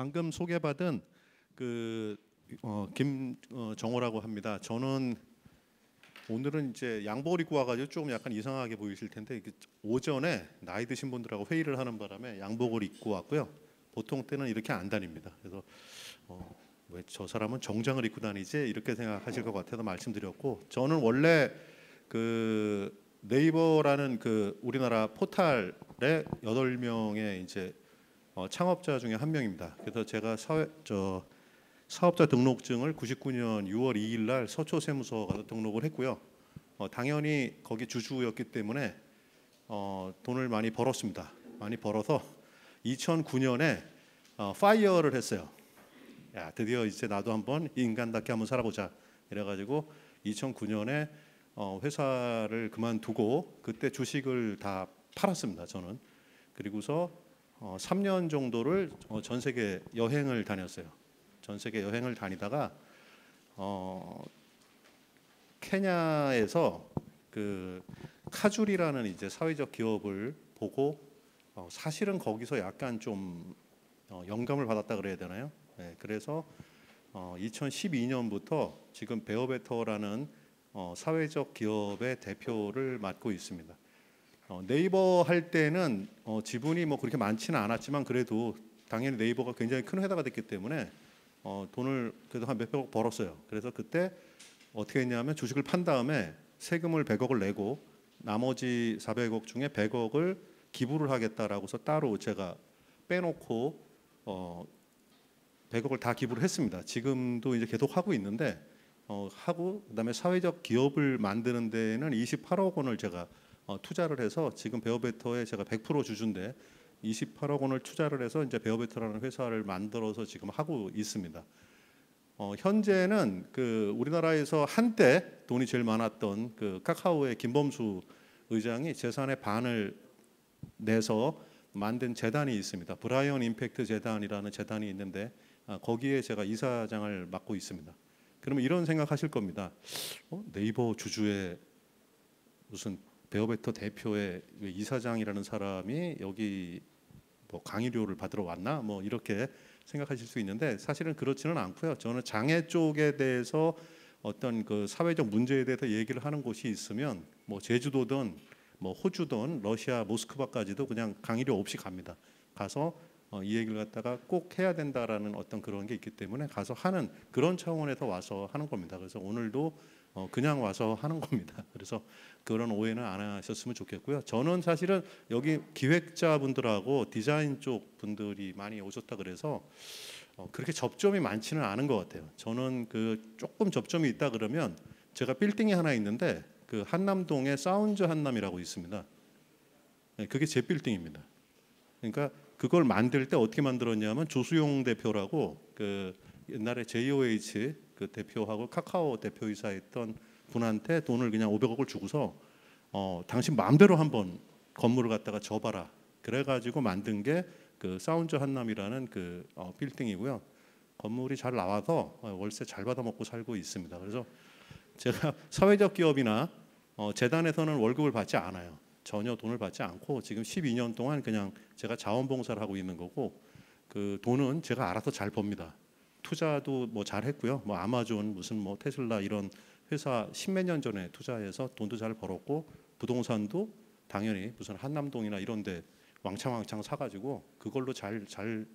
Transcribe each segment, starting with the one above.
방금 소개받은 김정호라고 합니다. 저는 오늘은 이제 양복을 입고 와가지고 좀 약간 이상하게 보이실 텐데 오전에 나이 드신 분들하고 회의를 하는 바람에 양복을 입고 왔고요. 보통 때는 이렇게 안 다닙니다. 그래서 왜 저 사람은 정장을 입고 다니지 이렇게 생각하실 것 같아서 말씀드렸고, 저는 원래 네이버라는 우리나라 포탈의 8명의 이제 창업자 중에 한 명입니다. 그래서 제가 사업자 등록증을 99년 6월 2일 날 서초세무서 가서 등록을 했고요. 당연히 거기 주주였기 때문에 돈을 많이 벌었습니다. 많이 벌어서 2009년에 파이어를 했어요. 야, 드디어 이제 나도 한번 인간답게 한번 살아보자. 이래가지고 2009년에 회사를 그만두고 그때 주식을 다 팔았습니다. 저는. 그리고서 3년 정도를 전 세계 여행을 다녔어요. 전 세계 여행을 다니다가 케냐에서 카줄이라는 이제 사회적 기업을 보고 사실은 거기서 약간 좀 영감을 받았다 그래야 되나요? 네, 그래서 2012년부터 지금 베어베터라는 사회적 기업의 대표를 맡고 있습니다. 네이버 할 때는 지분이 뭐 그렇게 많지는 않았지만 그래도 당연히 네이버가 굉장히 큰 회사가 됐기 때문에 돈을 그래도 한 몇백억 벌었어요. 그래서 그때 어떻게 했냐면 주식을 판 다음에 세금을 100억을 내고 나머지 400억 중에 100억을 기부를 하겠다라고서 따로 제가 빼놓고 100억을 다 기부를 했습니다. 지금도 이제 계속 하고 있는데 하고 그다음에 사회적 기업을 만드는 데는 28억 원을 제가 투자를 해서 지금 베어베터에 제가 100% 주주인데 28억 원을 투자를 해서 이제 베어베터라는 회사를 만들어서 지금 하고 있습니다. 현재는 우리나라에서 한때 돈이 제일 많았던 카카오의 김범수 의장이 재산의 반을 내서 만든 재단이 있습니다. 브라이언 임팩트 재단이라는 재단이 있는데 거기에 제가 이사장을 맡고 있습니다. 그러면 이런 생각하실 겁니다. 네이버 주주의 무슨 베어베터 대표의 이사장이라는 사람이 여기 뭐 강의료를 받으러 왔나? 뭐 이렇게 생각하실 수 있는데 사실은 그렇지는 않고요. 저는 장애 쪽에 대해서 어떤 사회적 문제에 대해서 얘기를 하는 곳이 있으면 뭐 제주도든 뭐 호주든 러시아 모스크바까지도 그냥 강의료 없이 갑니다. 가서 이 얘기를 갖다가 꼭 해야 된다라는 어떤 그런 게 있기 때문에 가서 하는 그런 차원에서 와서 하는 겁니다. 그래서 오늘도 그냥 와서 하는 겁니다. 그래서 그런 오해는 안 하셨으면 좋겠고요. 저는 사실은 여기 기획자분들하고 디자인 쪽 분들이 많이 오셨다 그래서 그렇게 접점이 많지는 않은 것 같아요. 저는 조금 접점이 있다 그러면 제가 빌딩이 하나 있는데 한남동에 사운즈 한남이라고 있습니다. 네, 그게 제 빌딩입니다. 그러니까 그걸 만들 때 어떻게 만들었냐면 조수용 대표라고 옛날에 JOH 대표하고 카카오 대표이사 했던 분한테 돈을 그냥 500억을 주고서 당신 마음대로 한번 건물을 갖다가 접어라. 그래가지고 만든 게 사운즈 한남이라는 빌딩이고요. 건물이 잘 나와서 월세 잘 받아먹고 살고 있습니다. 그래서 제가 사회적 기업이나 재단에서는 월급을 받지 않아요. 전혀 돈을 받지 않고 지금 12년 동안 그냥 제가 자원봉사를 하고 있는 거고 돈은 제가 알아서 잘 법니다. 투자도 뭐 잘했고요. 뭐 아마존 무슨 뭐 테슬라 이런 회사 십몇 년 전에 투자해서 돈도 잘 벌었고 부동산도 당연히 무슨 한남동이나 이런데 왕창왕창 사가지고 그걸로 잘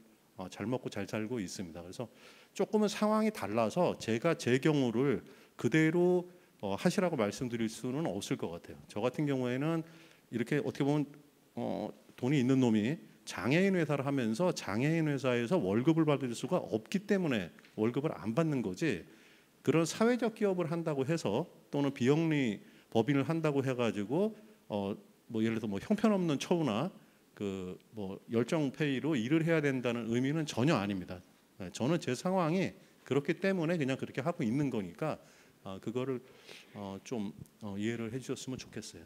먹고 잘 살고 있습니다. 그래서 조금은 상황이 달라서 제가 제 경우를 그대로 하시라고 말씀드릴 수는 없을 것 같아요. 저 같은 경우에는 이렇게 어떻게 보면 돈이 있는 놈이 장애인 회사를 하면서 장애인 회사에서 월급을 받을 수가 없기 때문에 월급을 안 받는 거지, 그런 사회적 기업을 한다고 해서 또는 비영리 법인을 한다고 해가지고 뭐 예를 들어 뭐 형편없는 처우나 뭐 열정페이로 일을 해야 된다는 의미는 전혀 아닙니다. 저는 제 상황이 그렇기 때문에 그냥 그렇게 하고 있는 거니까 그거를 좀 이해를 해주셨으면 좋겠어요.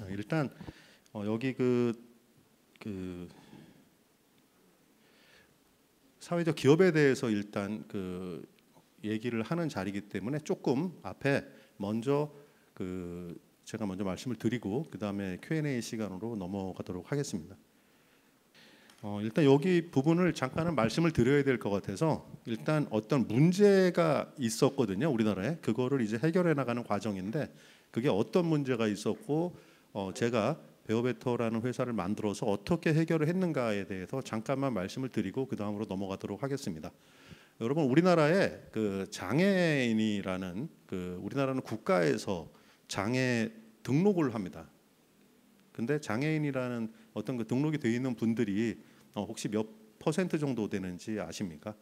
일단 여기 사회적 기업에 대해서 일단 얘기를 하는 자리이기 때문에 조금 앞에 먼저 제가 먼저 말씀을 드리고 그 다음에 Q&A 시간으로 넘어가도록 하겠습니다. 일단 여기 부분을 잠깐은 말씀을 드려야 될 것 같아서 일단 어떤 문제가 있었거든요. 우리나라에 그거를 이제 해결해 나가는 과정인데 그게 어떤 문제가 있었고 제가 베어베터라는 회사를 만들어서 어떻게 해결을 했는가에 대해서 잠깐만 말씀을 드리고 그 다음으로 넘어가도록 하겠습니다. 여러분 우리나라에 그 장애인이라는 우리나라는 국가에서 장애 등록을 합니다. 근데 장애인이라는 어떤 그 등록이 되어 있는 분들이 혹시 몇 퍼센트 정도 되는지 아십니까?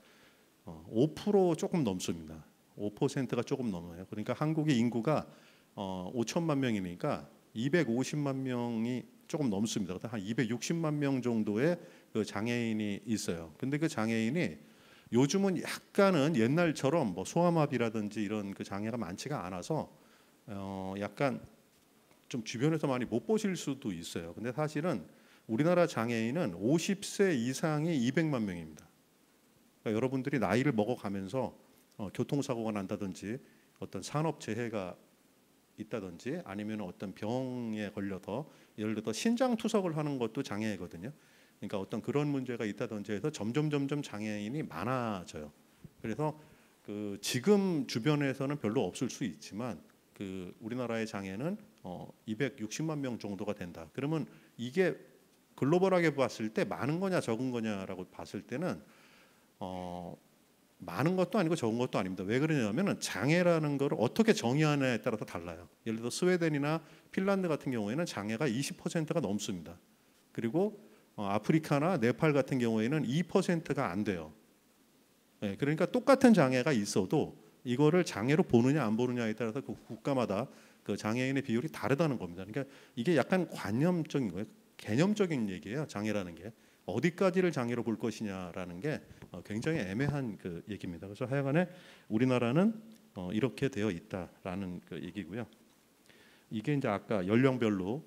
5% 조금 넘습니다. 5%가 조금 넘어요. 그러니까 한국의 인구가 5천만 명이니까 250만 명이 조금 넘습니다. 한 260만 명 정도의 그 장애인이 있어요. 근데 그 장애인이 요즘은 약간은 옛날처럼 뭐 소아마비라든지 이런 그 장애가 많지가 않아서 약간 좀 주변에서 많이 못 보실 수도 있어요. 근데 사실은 우리나라 장애인은 50세 이상이 200만 명입니다. 그러니까 여러분들이 나이를 먹어가면서 교통사고가 난다든지 어떤 산업재해가 있다든지 아니면 어떤 병에 걸려서 예를 들어 신장 투석을 하는 것도 장애거든요. 그러니까 어떤 그런 문제가 있다든지 해서 점점 장애인이 많아져요. 그래서 그 지금 주변에서는 별로 없을 수 있지만 그 우리나라의 장애는 260만 명 정도가 된다. 그러면 이게 글로벌하게 봤을 때 많은 거냐 적은 거냐라고 봤을 때는 많은 것도 아니고 적은 것도 아닙니다. 왜 그러냐면은 장애라는 걸 어떻게 정의하느냐에 따라서 달라요. 예를 들어 스웨덴이나 핀란드 같은 경우에는 장애가 20%가 넘습니다. 그리고 아프리카나 네팔 같은 경우에는 2%가 안 돼요. 네, 그러니까 똑같은 장애가 있어도 이거를 장애로 보느냐 안 보느냐에 따라서 그 국가마다 그 장애인의 비율이 다르다는 겁니다. 그러니까 이게 약간 관념적인 거예요. 개념적인 얘기예요. 장애라는 게 어디까지를 장애로 볼 것이냐라는 게 굉장히 애매한 그 얘기입니다. 그래서 하여간에 우리나라는 이렇게 되어 있다라는 그 얘기고요. 이게 이제 아까 연령별로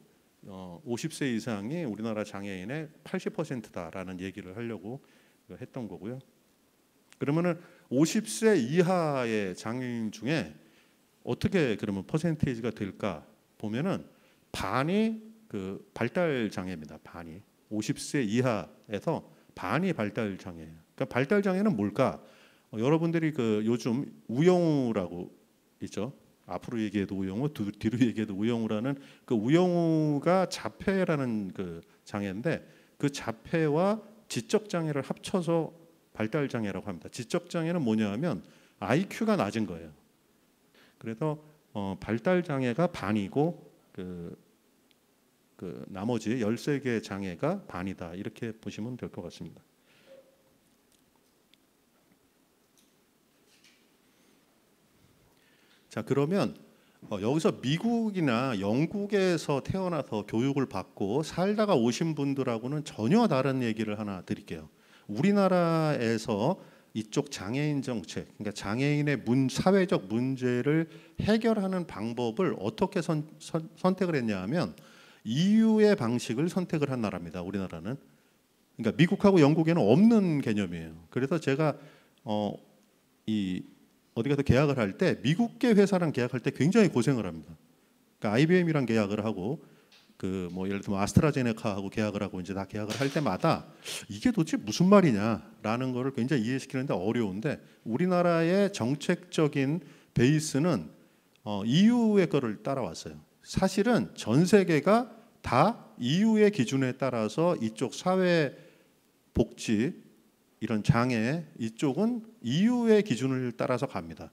50세 이상이 우리나라 장애인의 80%다라는 얘기를 하려고 했던 거고요. 그러면은 50세 이하의 장애인 중에 어떻게 그러면 퍼센테이지가 될까 보면은 반이 그 발달 장애입니다. 반이 50세 이하에서 반이 발달 장애예요. 그러니까 발달 장애는 뭘까? 여러분들이 그 요즘 우영우라고 있죠. 앞으로 얘기해도 우영우, 뒤로 얘기해도 우영우라는 그 우영우가 자폐라는 그 장애인데 그 자폐와 지적 장애를 합쳐서 발달 장애라고 합니다. 지적 장애는 뭐냐하면 IQ가 낮은 거예요. 그래서 발달 장애가 반이고 그 나머지 13개 장애가 반이다. 이렇게 보시면 될 것 같습니다. 자, 그러면 여기서 미국이나 영국에서 태어나서 교육을 받고 살다가 오신 분들하고는 전혀 다른 얘기를 하나 드릴게요. 우리나라에서 이쪽 장애인 정책, 그러니까 장애인의 사회적 문제를 해결하는 방법을 어떻게 선택을 했냐 하면 EU의 방식을 선택을 한 나라입니다. 우리나라는. 그러니까 미국하고 영국에는 없는 개념이에요. 그래서 제가 어디 가서 계약을 할 때 미국계 회사랑 계약할 때 굉장히 고생을 합니다. 그러니까 IBM이랑 계약을 하고 그 뭐 예를 들면 아스트라제네카하고 계약을 하고 이제 다 계약을 할 때마다 이게 도대체 무슨 말이냐라는 거를 굉장히 이해시키는데 어려운데 우리나라의 정책적인 베이스는 EU의 거를 따라왔어요. 사실은 전 세계가 다 EU의 기준에 따라서 이쪽 사회 복지 이런 장애 이쪽은 EU의 기준을 따라서 갑니다.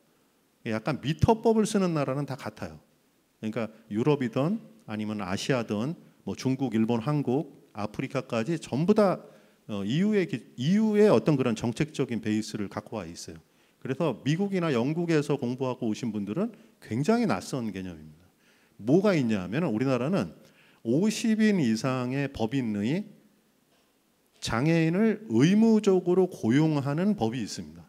약간 미터법을 쓰는 나라는 다 같아요. 그러니까 유럽이든 아니면 아시아든 뭐 중국, 일본, 한국, 아프리카까지 전부 다 EU의 어떤 그런 정책적인 베이스를 갖고 와 있어요. 그래서 미국이나 영국에서 공부하고 오신 분들은 굉장히 낯선 개념입니다. 뭐가 있냐 하면 우리나라는 50인 이상의 법인의 장애인을 의무적으로 고용하는 법이 있습니다.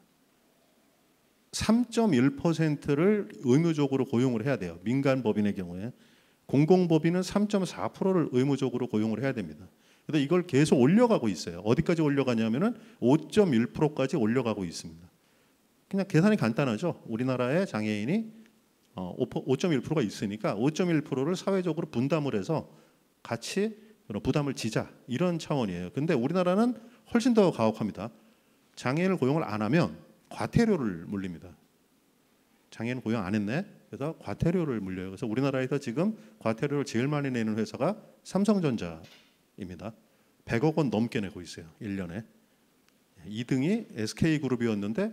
3.1%를 의무적으로 고용을 해야 돼요. 민간 법인의 경우에. 공공법인은 3.4%를 의무적으로 고용을 해야 됩니다. 그래서 이걸 계속 올려가고 있어요. 어디까지 올려가냐면은 5.1%까지 올려가고 있습니다. 그냥 계산이 간단하죠. 우리나라의 장애인이 5.1%가 있으니까 5.1%를 사회적으로 분담을 해서 같이 부담을 지자 이런 차원이에요. 근데 우리나라는 훨씬 더 가혹합니다. 장애인을 고용을 안 하면 과태료를 물립니다. 장애인 고용 안 했네? 그래서 과태료를 물려요. 그래서 우리나라에서 지금 과태료를 제일 많이 내는 회사가 삼성전자입니다. 100억 원 넘게 내고 있어요. 1년에. 2등이 SK그룹이었는데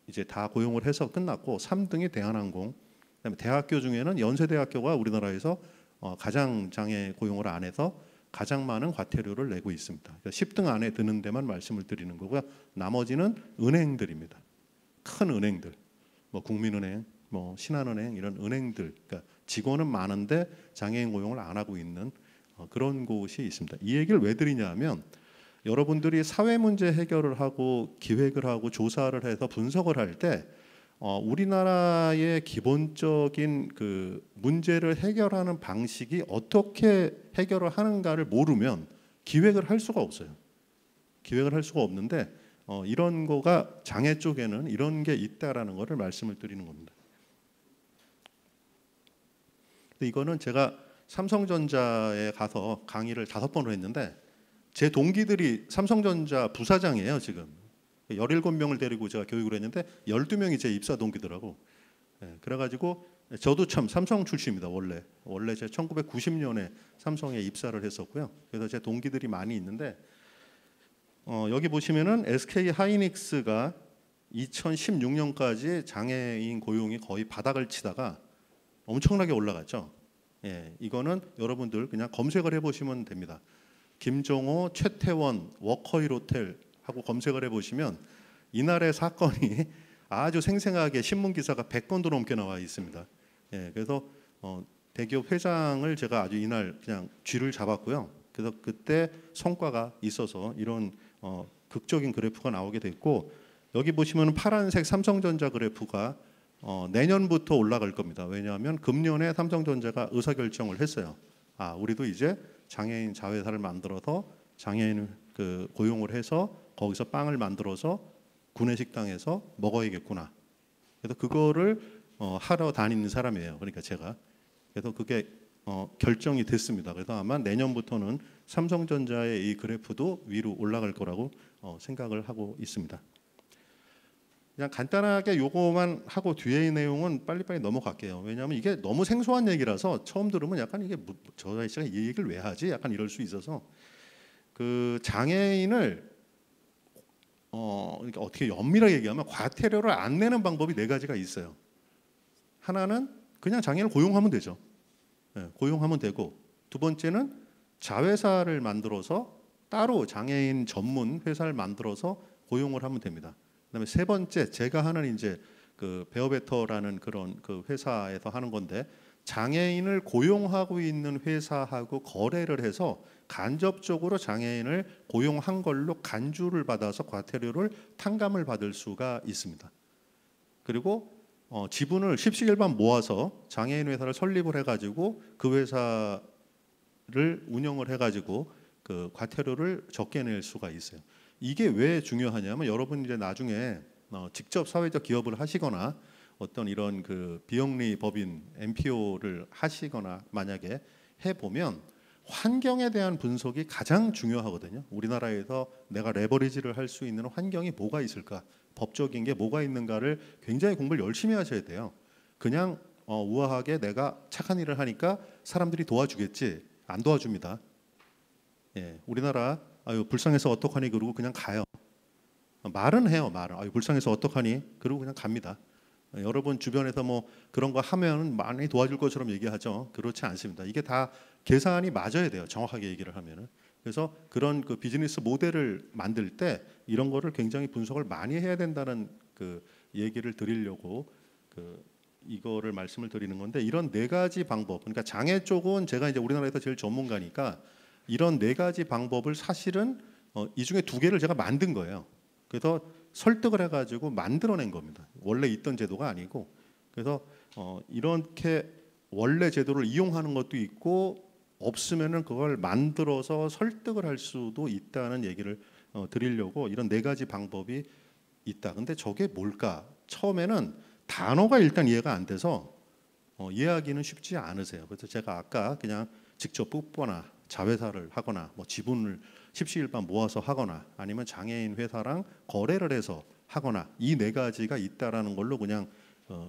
이제 다 고용을 해서 끝났고 3등이 대한항공. 그다음에 대학교 중에는 연세대학교가 우리나라에서 가장 장애 고용을 안 해서 가장 많은 과태료를 내고 있습니다. 그러니까 10등 안에 드는 데만 말씀을 드리는 거고요. 나머지는 은행들입니다. 큰 은행들, 뭐 국민은행, 뭐 신한은행 이런 은행들, 그러니까 직원은 많은데 장애인 고용을 안 하고 있는 그런 곳이 있습니다. 이 얘기를 왜 드리냐면 여러분들이 사회 문제 해결을 하고 기획을 하고 조사를 해서 분석을 할 때 우리나라의 기본적인 그 문제를 해결하는 방식이 어떻게 해결을 하는가를 모르면 기획을 할 수가 없어요. 기획을 할 수가 없는데 이런 거가 장애 쪽에는 이런 게 있다라는 거를 말씀을 드리는 겁니다. 근데 이거는 제가 삼성전자에 가서 강의를 5번을 했는데 제 동기들이 삼성전자 부사장이에요. 지금 17명을 데리고 제가 교육을 했는데 12명이 제 입사 동기더라고. 그래가지고 저도 참 삼성 출신입니다. 원래 제가 1990년에 삼성에 입사를 했었고요. 그래서 제 동기들이 많이 있는데 여기 보시면은 SK 하이닉스가 2016년까지 장애인 고용이 거의 바닥을 치다가 엄청나게 올라갔죠. 이거는 여러분들 그냥 검색을 해보시면 됩니다. 김종호, 최태원, 워커힐 호텔 하고 검색을 해보시면 이날의 사건이 아주 생생하게 신문 기사가 100건도 넘게 나와 있습니다. 그래서 대기업 회장을 제가 아주 이날 그냥 쥐를 잡았고요. 그래서 그때 성과가 있어서 이런 극적인 그래프가 나오게 됐고 여기 보시면 파란색 삼성전자 그래프가 내년부터 올라갈 겁니다. 왜냐하면 금년에 삼성전자가 의사결정을 했어요. 우리도 이제 장애인 자회사를 만들어서 장애인을 고용을 해서 거기서 빵을 만들어서 구내식당에서 먹어야겠구나. 그래서 그거를 하러 다니는 사람이에요. 그러니까 제가. 그래서 그게 결정이 됐습니다. 그래서 아마 내년부터는 삼성전자의 이 그래프도 위로 올라갈 거라고 생각을 하고 있습니다. 그냥 간단하게 요거만 하고 뒤에 내용은 빨리빨리 넘어갈게요. 왜냐하면 이게 너무 생소한 얘기라서 처음 들으면 약간 이게 저 아저씨가 이 얘기를 왜 하지? 약간 이럴 수 있어서 그 장애인을 그러니까 어떻게 엄밀하게 얘기하면 과태료를 안 내는 방법이 4가지가 있어요. 하나는 그냥 장애인을 고용하면 되죠. 고용하면 되고 두 번째는 자회사를 만들어서 따로 장애인 전문 회사를 만들어서 고용을 하면 됩니다. 그다음에 세 번째 제가 하는 이제 그 베어베터라는 그런 그 회사에서 하는 건데 장애인을 고용하고 있는 회사하고 거래를 해서 간접적으로 장애인을 고용한 걸로 간주를 받아서 과태료를 탕감을 받을 수가 있습니다. 그리고 지분을 십시일반 모아서 장애인 회사를 설립을 해가지고 그 회사를 운영을 해가지고 그 과태료를 적게 낼 수가 있어요. 이게 왜 중요하냐면 여러분 이제 나중에 직접 사회적 기업을 하시거나 어떤 이런 그 비영리 법인 NPO를 하시거나 만약에 해보면 환경에 대한 분석이 가장 중요하거든요. 우리나라에서 내가 레버리지를 할 수 있는 환경이 뭐가 있을까, 법적인 게 뭐가 있는가를 굉장히 공부를 열심히 하셔야 돼요. 그냥 우아하게 내가 착한 일을 하니까 사람들이 도와주겠지, 안 도와줍니다. 우리나라 아유 불쌍해서 어떡하니 그러고 그냥 가요. 말은 해요. 말은 아유 불쌍해서 어떡하니 그러고 그냥 갑니다. 여러분 주변에서 뭐 그런 거 하면 많이 도와줄 것처럼 얘기하죠. 그렇지 않습니다. 이게 다 계산이 맞아야 돼요. 정확하게 얘기를 하면은. 그래서 그런 그 비즈니스 모델을 만들 때 이런 거를 굉장히 분석을 많이 해야 된다는 그 얘기를 드리려고 이거를 말씀을 드리는 건데 이런 4가지 방법. 그러니까 장애 쪽은 제가 이제 우리나라에서 제일 전문가니까 이런 4가지 방법을 사실은 이 중에 2개를 제가 만든 거예요. 그래서 설득을 해가지고 만들어낸 겁니다. 원래 있던 제도가 아니고. 그래서 이렇게 원래 제도를 이용하는 것도 있고 없으면은 그걸 만들어서 설득을 할 수도 있다는 얘기를 드리려고 이런 4가지 방법이 있다. 근데 저게 뭘까? 처음에는 단어가 일단 이해가 안 돼서 이해하기는 쉽지 않으세요. 그래서 제가 아까 그냥 직접 뽑거나 자회사를 하거나 뭐 지분을 십시일반 모아서 하거나 아니면 장애인 회사랑 거래를 해서 하거나 이 네 가지가 있다라는 걸로 그냥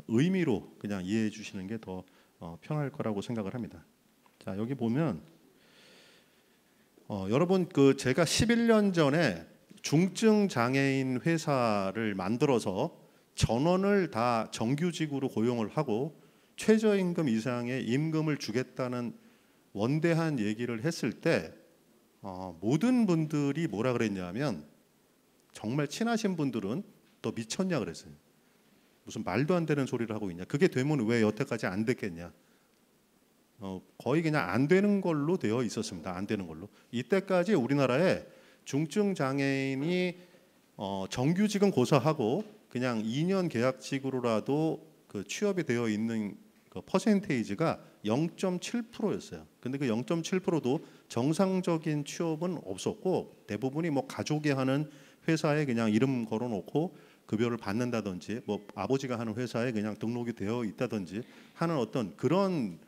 의미로 그냥 이해해 주시는 게 더 편할 거라고 생각을 합니다. 자, 여기 보면 여러분 제가 11년 전에 중증 장애인 회사를 만들어서 전원을 다 정규직으로 고용을 하고 최저임금 이상의 임금을 주겠다는 원대한 얘기를 했을 때 모든 분들이 뭐라 그랬냐면 정말 친하신 분들은 너 미쳤냐 그랬어요. 무슨 말도 안 되는 소리를 하고 있냐. 그게 되면 왜 여태까지 안 됐겠냐. 거의 그냥 안 되는 걸로 되어 있었습니다. 안 되는 걸로. 이때까지 우리나라에 중증 장애인이 정규직은 고사하고 그냥 2년 계약직으로라도 그 취업이 되어 있는 그 퍼센테이지가 0.7%였어요. 근데 그 0.7%도 정상적인 취업은 없었고 대부분이 뭐 가족이 하는 회사에 그냥 이름 걸어놓고 급여를 받는다든지 뭐 아버지가 하는 회사에 그냥 등록이 되어 있다든지 하는 어떤 그런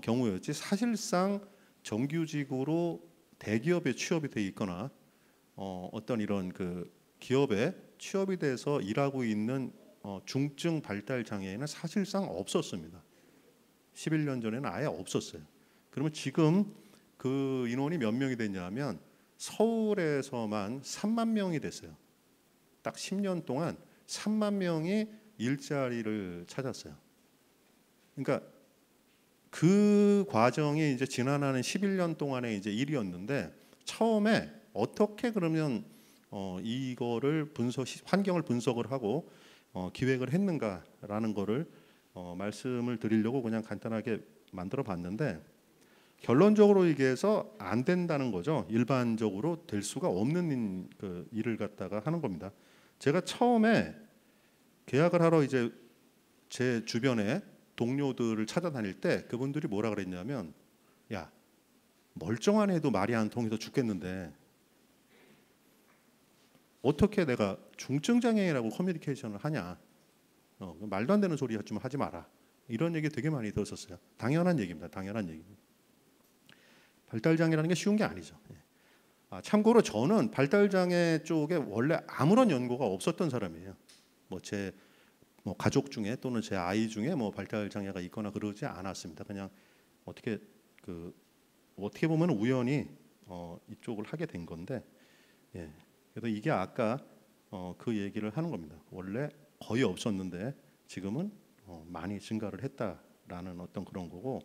경우였지 사실상 정규직으로 대기업에 취업이 돼 있거나 어떤 이런 그 기업에 취업이 돼서 일하고 있는 중증 발달 장애인은 사실상 없었습니다. 11년 전에는 아예 없었어요. 그러면 지금 그 인원이 몇 명이 됐냐면 서울에서만 3만 명이 됐어요. 딱 10년 동안 3만 명이 일자리를 찾았어요. 그러니까 그 과정이 이제 지난하는 11년 동안의 이제 일이었는데 처음에 어떻게 그러면 이거를 환경을 분석을 하고 기획을 했는가라는 거를 말씀을 드리려고 그냥 간단하게 만들어 봤는데 결론적으로 얘기해서 안 된다는 거죠. 일반적으로 될 수가 없는 그 일을 갖다가 하는 겁니다. 제가 처음에 계약을 하러 이제 제 주변에 동료들을 찾아다닐 때 그분들이 뭐라 그랬냐면 야 멀쩡한 애도 말이 안 통해서 죽겠는데 어떻게 내가 중증 장애인이라고 커뮤니케이션을 하냐. 말도 안 되는 소리 좀 하지 마라. 이런 얘기 되게 많이 들었었어요. 당연한 얘기입니다. 당연한 얘기입니다. 발달장애라는 게 쉬운 게 아니죠. 참고로 저는 발달장애 쪽에 원래 아무런 연고가 없었던 사람이에요. 제 가족 중에 또는 제 아이 중에 발달장애가 있거나 그러지 않았습니다. 그냥 어떻게 보면 우연히 이쪽을 하게 된 건데, 예. 그래서 이게 아까 그 얘기를 하는 겁니다. 원래 거의 없었는데 지금은 많이 증가를 했다라는 어떤 그런 거고,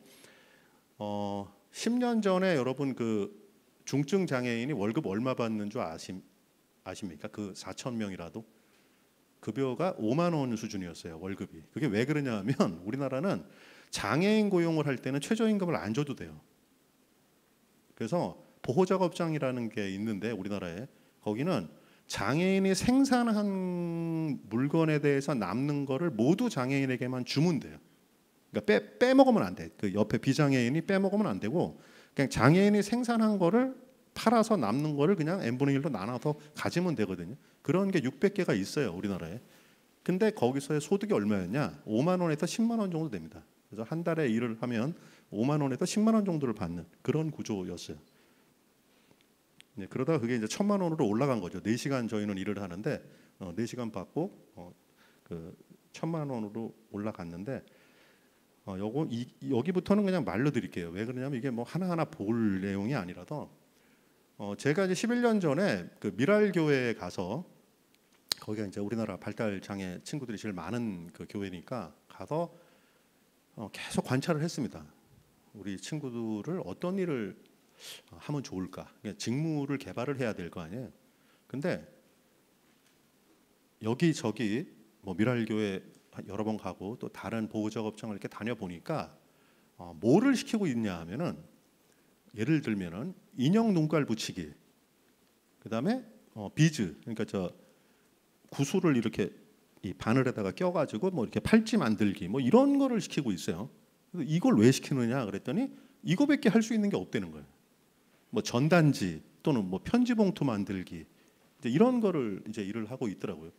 10년 전에 여러분 그 중증 장애인이 월급 얼마 받는 줄 아십니까? 그 4천 명이라도 급여가 5만 원 수준이었어요. 월급이. 그게 왜 그러냐면 우리나라는 장애인 고용을 할 때는 최저임금을 안 줘도 돼요. 그래서 보호작업장이라는 게 있는데 우리나라에 거기는 장애인이 생산한 물건에 대해서 남는 거를 모두 장애인에게만 주면 돼요. 그러니까 빼먹으면 안 돼. 그 옆에 비장애인이 빼먹으면 안 되고 그냥 장애인이 생산한 거를 팔아서 남는 거를 그냥 n분의 1로 나눠서 가지면 되거든요. 그런 게 600개가 있어요, 우리나라에. 근데 거기서의 소득이 얼마였냐? 5만 원에서 10만 원 정도 됩니다. 그래서 한 달에 일을 하면 5만 원에서 10만 원 정도를 받는 그런 구조였어요. 네, 그러다가 그게 이제 1,000만 원으로 올라간 거죠. 4시간 저희는 일을 하는데 4시간 받고 그 1,000만 원으로 올라갔는데 여기부터는 그냥 말로 드릴게요. 왜 그러냐면 이게 하나하나 볼 내용이 아니라서 제가 이제 11년 전에 그 미랄교회에 가서 거기가 이제 우리나라 발달 장애 친구들이 제일 많은 그 교회니까 가서 계속 관찰을 했습니다. 우리 친구들을 어떤 일을 하면 좋을까? 직무를 개발을 해야 될 거 아니에요. 근데 여기저기 미랄교회 여러 번 가고 또 다른 보호작업장을 이렇게 다녀보니까 뭐를 시키고 있냐 하면은 예를 들면은 인형 눈깔 붙이기, 그다음에 비즈, 그러니까 저 구슬을 이렇게 이 바늘에다가 껴가지고 이렇게 팔찌 만들기 이런 거를 시키고 있어요. 이걸 왜 시키느냐 그랬더니 이거밖에 할 수 있는 게 없다는 거예요. 전단지 또는 편지 봉투 만들기 이제 이런 거를 이제 일을 하고 있더라고요.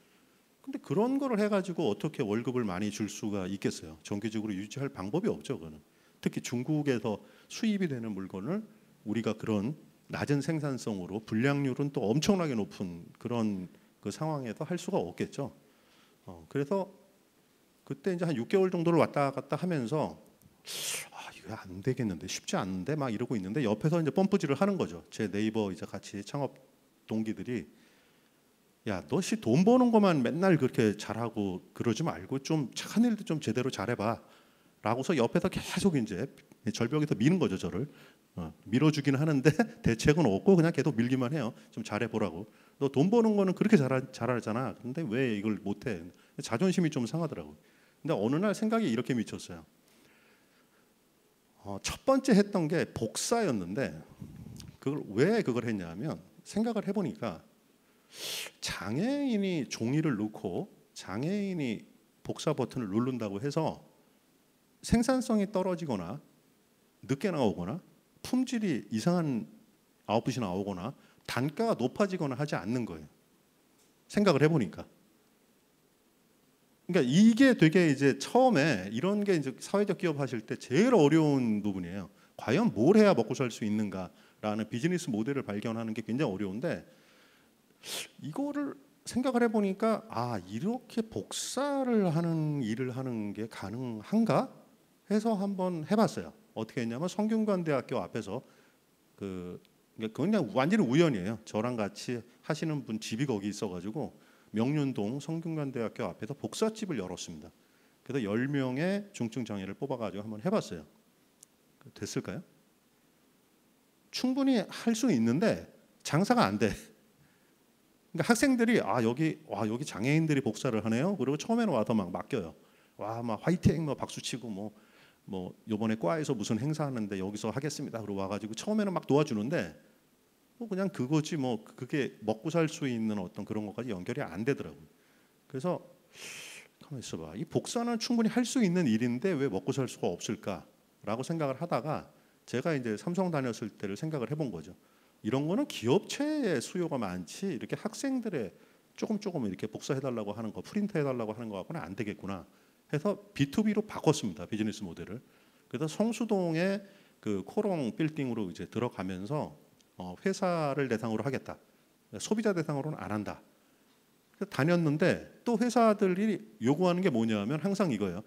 근데 그런 거를 해가지고 어떻게 월급을 많이 줄 수가 있겠어요? 정규직으로 유지할 방법이 없죠. 그거는 특히 중국에서 수입이 되는 물건을 우리가 그런 낮은 생산성으로 불량률은 또 엄청나게 높은 그런 그 상황에서 할 수가 없겠죠. 그래서 그때 이제 한 6개월 정도를 왔다 갔다 하면서 이거 안 되겠는데, 쉽지 않은데 막 이러고 있는데 옆에서 이제 펌프질을 하는 거죠. 제 네이버 이제 같이 창업 동기들이, 야, 너 씨 돈 버는 것만 맨날 그렇게 잘하고 그러지 말고 좀 착한 일도 좀 제대로 잘해봐. 라고서 옆에서 계속 이제 절벽에서 미는 거죠, 저를. 밀어주긴 하는데 대책은 없고 그냥 계속 밀기만 해요. 좀 잘해보라고. 너 돈 버는 거는 그렇게 잘하잖아. 근데 왜 이걸 못해? 자존심이 좀 상하더라고. 근데 어느 날 생각이 이렇게 미쳤어요. 첫 번째 했던 게 복사였는데, 그걸 왜 그걸 했냐면, 생각을 해보니까 장애인이 종이를 넣고 장애인이 복사 버튼을 누른다고 해서 생산성이 떨어지거나 늦게 나오거나 품질이 이상한 아웃풋이 나오거나 단가가 높아지거나 하지 않는 거예요. 생각을 해보니까. 그러니까 이게 되게 이제 처음에 이런 게 이제 사회적 기업 하실 때 제일 어려운 부분이에요. 과연 뭘 해야 먹고 살 수 있는가라는 비즈니스 모델을 발견하는 게 굉장히 어려운데, 이거를 생각을 해보니까 이렇게 복사를 하는 일을 하는 게 가능한가 해서 한번 해봤어요. 어떻게 했냐면 성균관대학교 앞에서 그냥 완전히 우연이에요. 저랑 같이 하시는 분 집이 거기 있어가지고 명륜동 성균관대학교 앞에서 복사집을 열었습니다. 그래서 10명의 중증 장애를 뽑아가지고 한번 해봤어요. 됐을까요? 충분히 할 수 있는데 장사가 안 돼. 그러니까 학생들이 여기 장애인들이 복사를 하네요. 그리고 처음에는 와서 막 맡겨요. 막 화이팅, 뭐 박수 치고 뭐 이번에 과에서 무슨 행사하는데 여기서 하겠습니다. 그러고 와가지고 처음에는 막 도와주는데 그냥 그거지 뭐 그게 먹고 살 수 있는 어떤 그런 것까지 연결이 안 되더라고요. 그래서 가만 있어봐. 이 복사는 충분히 할 수 있는 일인데 왜 먹고 살 수가 없을까라고 생각을 하다가 제가 이제 삼성 다녔을 때를 생각을 해본 거죠. 이런 거는 기업체의 수요가 많지 이렇게 학생들의 조금 이렇게 복사해달라고 하는 거, 프린트해달라고 하는 거하고는 안 되겠구나 해서 B2B로 바꿨습니다. 비즈니스 모델을. 그래서 성수동의 그 코롱 빌딩으로 이제 들어가면서 회사를 대상으로 하겠다. 소비자 대상으로는 안 한다. 그래서 다녔는데 또 회사들이 요구하는 게 뭐냐면 항상 이거예요.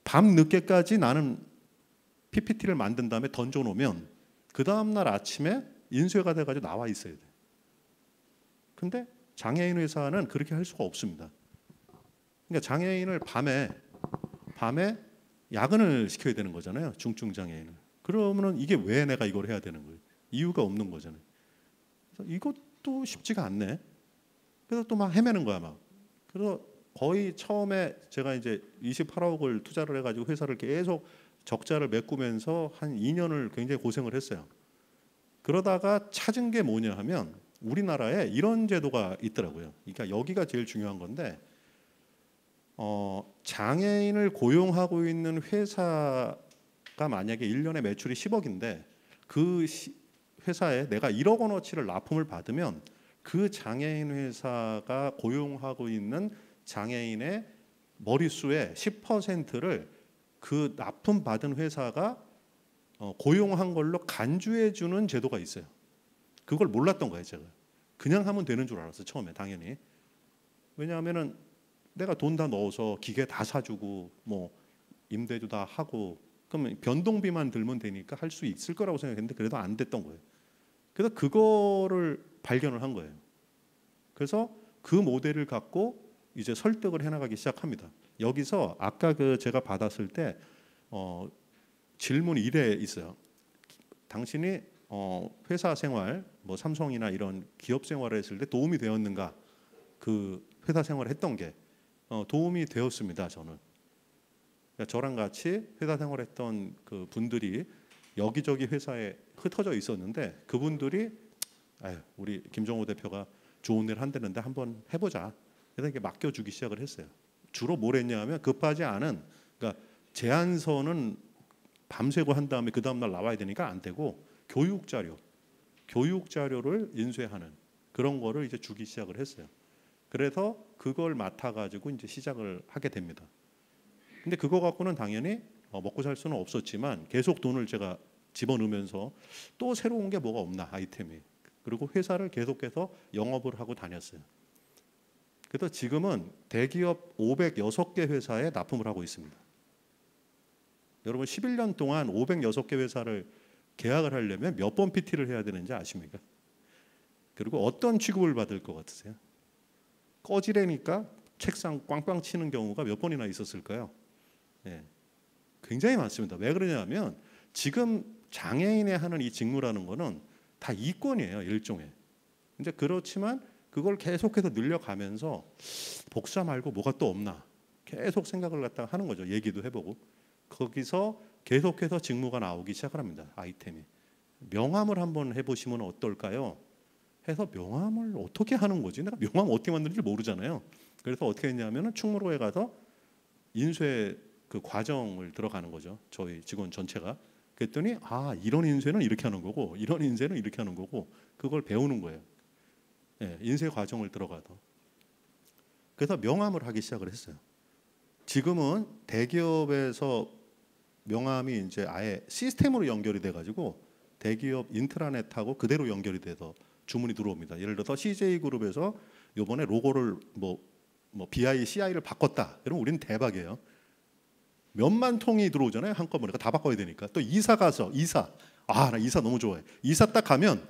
밤 늦게까지 나는 PPT를 만든 다음에 던져놓으면 그 다음날 아침에 인쇄가 돼가지고 나와 있어야 돼. 근데 장애인 회사는 그렇게 할 수가 없습니다. 그러니까 장애인을 밤에 야근을 시켜야 되는 거잖아요. 중증 장애인을. 그러면은 이게 왜 내가 이걸 해야 되는 거예요? 이유가 없는 거잖아요. 그래서 이것도 쉽지가 않네. 그래서 또 막 헤매는 거야 막. 그래서 거의 처음에 제가 이제 28억을 투자를 해가지고 회사를 계속 적자를 메꾸면서 한 2년을 굉장히 고생을 했어요. 그러다가 찾은 게 뭐냐 하면 우리나라에 이런 제도가 있더라고요. 그러니까 여기가 제일 중요한 건데 장애인을 고용하고 있는 회사가 만약에 1년에 매출이 10억인데 그 회사에 내가 1억 원어치를 납품을 받으면 그 장애인 회사가 고용하고 있는 장애인의 머릿수의 10%를 그 납품 받은 회사가 고용한 걸로 간주해 주는 제도가 있어요. 그걸 몰랐던 거예요, 제가. 그냥 하면 되는 줄 알았어요, 처음에 당연히. 왜냐하면은 내가 돈 다 넣어서 기계 다 사주고 뭐 임대도 다 하고 그러면 변동비만 들면 되니까 할 수 있을 거라고 생각했는데 그래도 안 됐던 거예요. 그래서 그거를 발견을 한 거예요. 그래서 그 모델을 갖고 이제 설득을 해나가기 시작합니다. 여기서 아까 그 제가 받았을 때 질문 1에 있어요. 당신이 회사 생활, 뭐 삼성이나 이런 기업 생활을 했을 때 도움이 되었는가? 그 회사 생활을 했던 게 도움이 되었습니다. 저는. 그러니까 저랑 같이 회사 생활했던 그 분들이 여기저기 회사에 흩어져 있었는데 그분들이 우리 김정호 대표가 좋은 일 한다는데 한번 해보자. 그래서 이렇게 맡겨주기 시작을 했어요. 주로 뭘 했냐면 급하지 않은, 그러니까 제안서는 밤새고 한 다음에 그 다음날 나와야 되니까 안 되고 교육 자료를 인쇄하는 그런 거를 이제 주기 시작을 했어요. 그래서 그걸 맡아가지고 이제 시작을 하게 됩니다. 근데 그거 갖고는 당연히 먹고 살 수는 없었지만 계속 돈을 제가 집어넣으면서 또 새로운 게 뭐가 없나 아이템이. 그리고 회사를 계속해서 영업을 하고 다녔어요. 그래서 지금은 대기업 506개 회사에 납품을 하고 있습니다. 여러분 11년 동안 506개 회사를 계약을 하려면 몇 번 PT를 해야 되는지 아십니까? 그리고 어떤 취급을 받을 것 같으세요? 꺼지래니까 책상 꽝꽝 치는 경우가 몇 번이나 있었을까요? 예, 굉장히 많습니다. 왜 그러냐면 지금 장애인이 하는 이 직무라는 거는 다 이권이에요, 일종의. 근데 그렇지만 그걸 계속해서 늘려가면서 복사 말고 뭐가 또 없나 계속 생각을 갖다가 하는 거죠. 얘기도 해보고 거기서 계속해서 직무가 나오기 시작을 합니다. 아이템이. 명함을 한번 해보시면 어떨까요? 해서 명함을 어떻게 하는 거지? 내가 명함 어떻게 만드는지 모르잖아요. 그래서 어떻게 했냐면은 충무로에 가서 인쇄 그 과정을 들어가는 거죠. 저희 직원 전체가. 그랬더니 아 이런 인쇄는 이렇게 하는 거고 이런 인쇄는 이렇게 하는 거고 그걸 배우는 거예요. 예, 인쇄 과정을 들어가서. 그래서 명함을 하기 시작을 했어요. 지금은 대기업에서 명함이 이제 아예 시스템으로 연결이 돼가지고 대기업 인트라넷하고 그대로 연결이 돼서 주문이 들어옵니다. 예를 들어서 CJ그룹에서 이번에 로고를 뭐 BI, CI를 바꿨다. 그러면 우리는 대박이에요. 몇만 통이 들어오잖아요. 한꺼번에 다 바꿔야 되니까. 또 이사 가서 나 이사 너무 좋아해. 이사 딱 가면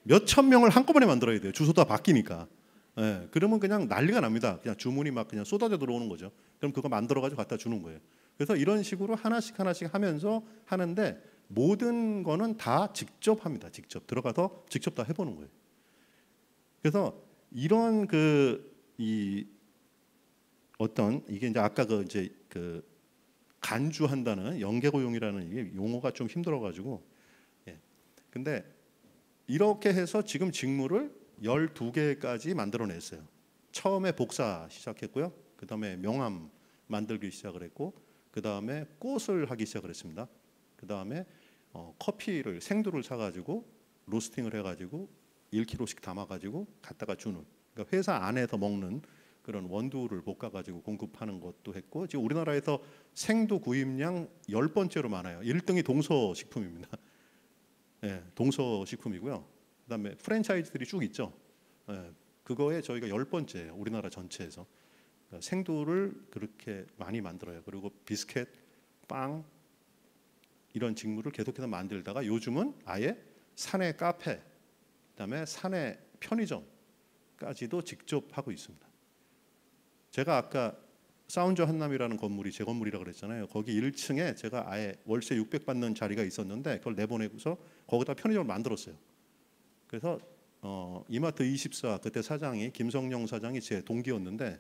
몇천 명을 한꺼번에 만들어야 돼요. 주소도 다 바뀌니까. 예, 그러면 그냥 난리가 납니다. 그냥 주문이 막 그냥 쏟아져 들어오는 거죠. 그럼 그거 만들어가지고 갖다 주는 거예요. 그래서 이런 식으로 하나씩 하면서 하는데 모든 거는 다 직접 합니다. 직접 들어가서 직접 다 해보는 거예요. 그래서 이런 이게 이제 아까 이제 간주한다는 연계고용이라는 이게 용어가 좀 힘들어가지고 예. 근데 이렇게 해서 지금 직무를 12개까지 만들어냈어요. 처음에 복사 시작했고요. 그 다음에 명함 만들기 시작을 했고 그 다음에 꽃을 하기 시작을 했습니다. 그 다음에 커피를 생두를 사가지고 로스팅을 해가지고 1kg씩 담아가지고 갖다가 주는 그러니까 회사 안에서 먹는 그런 원두를 볶아가지고 공급하는 것도 했고 지금 우리나라에서 생두 구입량 10번째로 많아요. 1등이 동서식품입니다. 예, 동서식품이고요. 그다음에 프랜차이즈들이 쭉 있죠. 예, 그거에 저희가 10번째예요. 우리나라 전체에서. 그러니까 생두를 그렇게 많이 만들어요. 그리고 비스켓, 빵 이런 직무를 계속해서 만들다가 요즘은 아예 사내 카페, 그다음에 사내 편의점까지도 직접 하고 있습니다. 제가 아까 사운저 한남이라는 건물이 제 건물이라고 그랬잖아요. 거기 1층에 제가 아예 월세 600 받는 자리가 있었는데 그걸 내보내고서 거기다 편의점을 만들었어요. 그래서 이마트 24 그때 사장이 김성영 사장이 제 동기였는데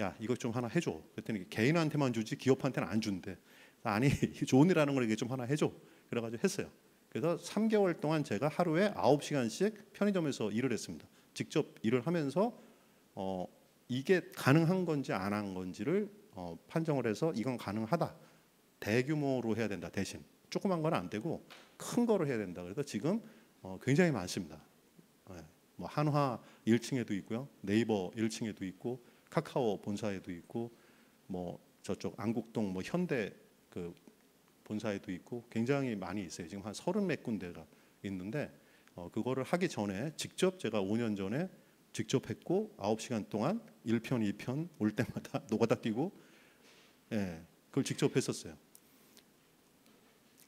야 이거 좀 하나 해줘. 그랬더니 개인한테만 주지 기업한테는 안 준대. 아니 좋은 일 하는 걸 이게 좀 하나 해줘. 그래가지고 했어요. 그래서 3개월 동안 제가 하루에 9시간씩 편의점에서 일을 했습니다. 직접 일을 하면서 이게 가능한 건지 안 한 건지를 판정을 해서 이건 가능하다. 대규모로 해야 된다. 대신 조그만 건 안 되고 큰 거를 해야 된다. 그래서 지금 굉장히 많습니다. 뭐 한화 1층에도 있고요. 네이버 1층에도 있고 카카오 본사에도 있고 뭐 저쪽 안국동 뭐 현대 그 본사에도 있고 굉장히 많이 있어요. 지금 한 30 몇 군데가 있는데 그거를 하기 전에 직접 제가 5년 전에 직접 했고 9시간 동안 1편, 2편 올 때마다 노가다 뛰고 예, 그걸 직접 했었어요.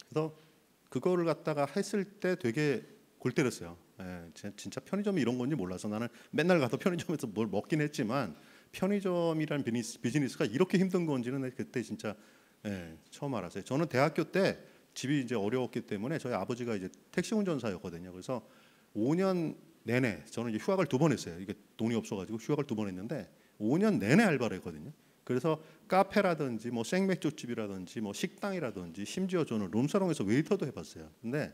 그래서 그거를 갖다가 했을 때 되게 골 때렸어요. 예, 진짜 편의점이 이런 건지 몰라서 나는 맨날 가서 편의점에서 뭘 먹긴 했지만 편의점이라는 비즈니스가 이렇게 힘든 건지는 그때 진짜 처음 알았어요. 저는 대학교 때 집이 이제 어려웠기 때문에 저희 아버지가 이제 택시 운전사였거든요. 그래서 5년 내내 저는 이제 휴학을 2번 했어요. 이게 돈이 없어가지고 휴학을 2번 했는데 5년 내내 알바를 했거든요. 그래서 카페라든지 뭐 생맥주집이라든지 뭐 식당이라든지 심지어 저는 룸사롱에서 웨이터도 해봤어요. 근데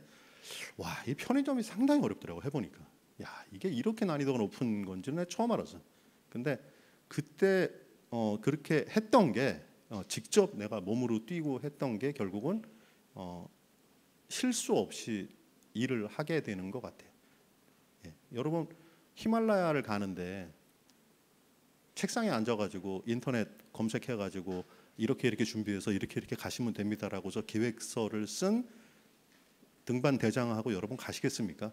와, 이 편의점이 상당히 어렵더라고 해보니까. 야, 이게 이렇게 난이도가 높은 건지는 처음 알았어요. 근데 그때 그렇게 했던 게 직접 내가 몸으로 뛰고 했던 게 결국은 실수 없이 일을 하게 되는 것 같아요. 예, 여러분 히말라야를 가는데 책상에 앉아가지고 인터넷 검색해가지고 이렇게 준비해서 이렇게 가시면 됩니다라고서 계획서를 쓴 등반 대장하고 여러분 가시겠습니까?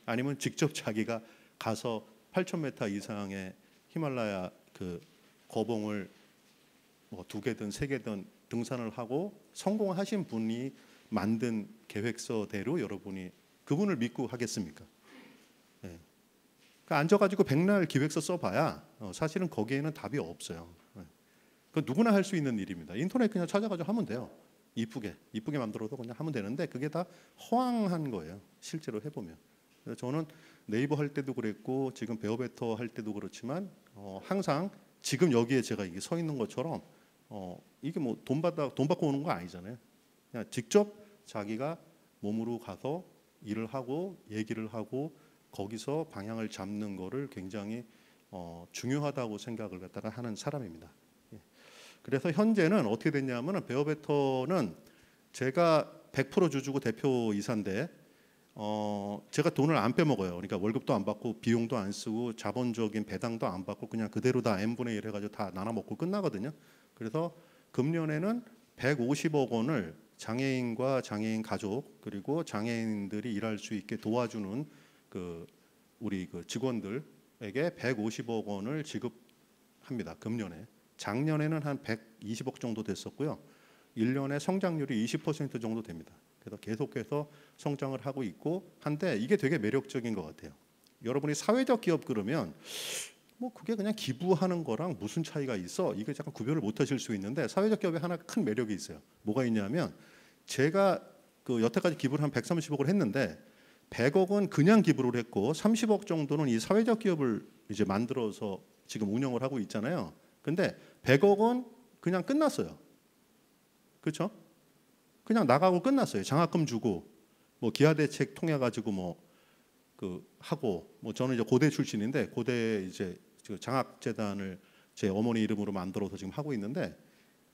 아니면 직접 자기가 가서 8,000m 이상의 히말라야 그 거봉을 뭐 2개든 3개든 등산을 하고 성공하신 분이 만든 계획서대로 여러분이 그분을 믿고 하겠습니까? 네. 그러니까 앉아가지고 백날 기획서 써봐야 사실은 거기에는 답이 없어요. 네. 그 누구나 할 수 있는 일입니다. 인터넷 그냥 찾아가지고 하면 돼요. 이쁘게 만들어도 그냥 하면 되는데 그게 다 허황한 거예요. 실제로 해보면. 그래서 저는 네이버 할 때도 그랬고 지금 베어베터 할 때도 그렇지만 항상 지금 여기에 제가 이게 서 있는 것처럼 이게 뭐 돈 받고 오는 거 아니잖아요. 그냥 직접 자기가 몸으로 가서 일을 하고 얘기를 하고 거기서 방향을 잡는 거를 굉장히 중요하다고 생각을 갖다가 하는 사람입니다. 그래서 현재는 어떻게 됐냐면 베어베터는 제가 100% 주주고 대표이사인데 제가 돈을 안 빼먹어요. 그러니까 월급도 안 받고 비용도 안 쓰고 자본적인 배당도 안 받고 그냥 그대로 다 n분의 1 해가지고 다 나눠 먹고 끝나거든요. 그래서 금년에는 150억 원을 장애인과 장애인 가족 그리고 장애인들이 일할 수 있게 도와주는 우리 직원들에게 150억 원을 지급합니다. 금년에. 작년에는 한 120억 정도 됐었고요. 1년에 성장률이 20% 정도 됩니다. 그래서 계속해서 성장을 하고 있고 한데 이게 되게 매력적인 것 같아요. 여러분이 사회적 기업 그러면 뭐 그게 그냥 기부하는 거랑 무슨 차이가 있어? 이게 잠깐 구별을 못 하실 수 있는데 사회적 기업에 하나 큰 매력이 있어요. 뭐가 있냐면 제가 여태까지 기부를 한 130억을 했는데 100억은 그냥 기부를 했고 30억 정도는 이 사회적 기업을 이제 만들어서 지금 운영을 하고 있잖아요. 근데 100억은 그냥 끝났어요. 그렇죠? 그냥 나가고 끝났어요. 장학금 주고 뭐 기아 대책 통해 가지고 하고 저는 이제 고대 출신인데 고대 이제 장학재단을 제 어머니 이름으로 만들어서 지금 하고 있는데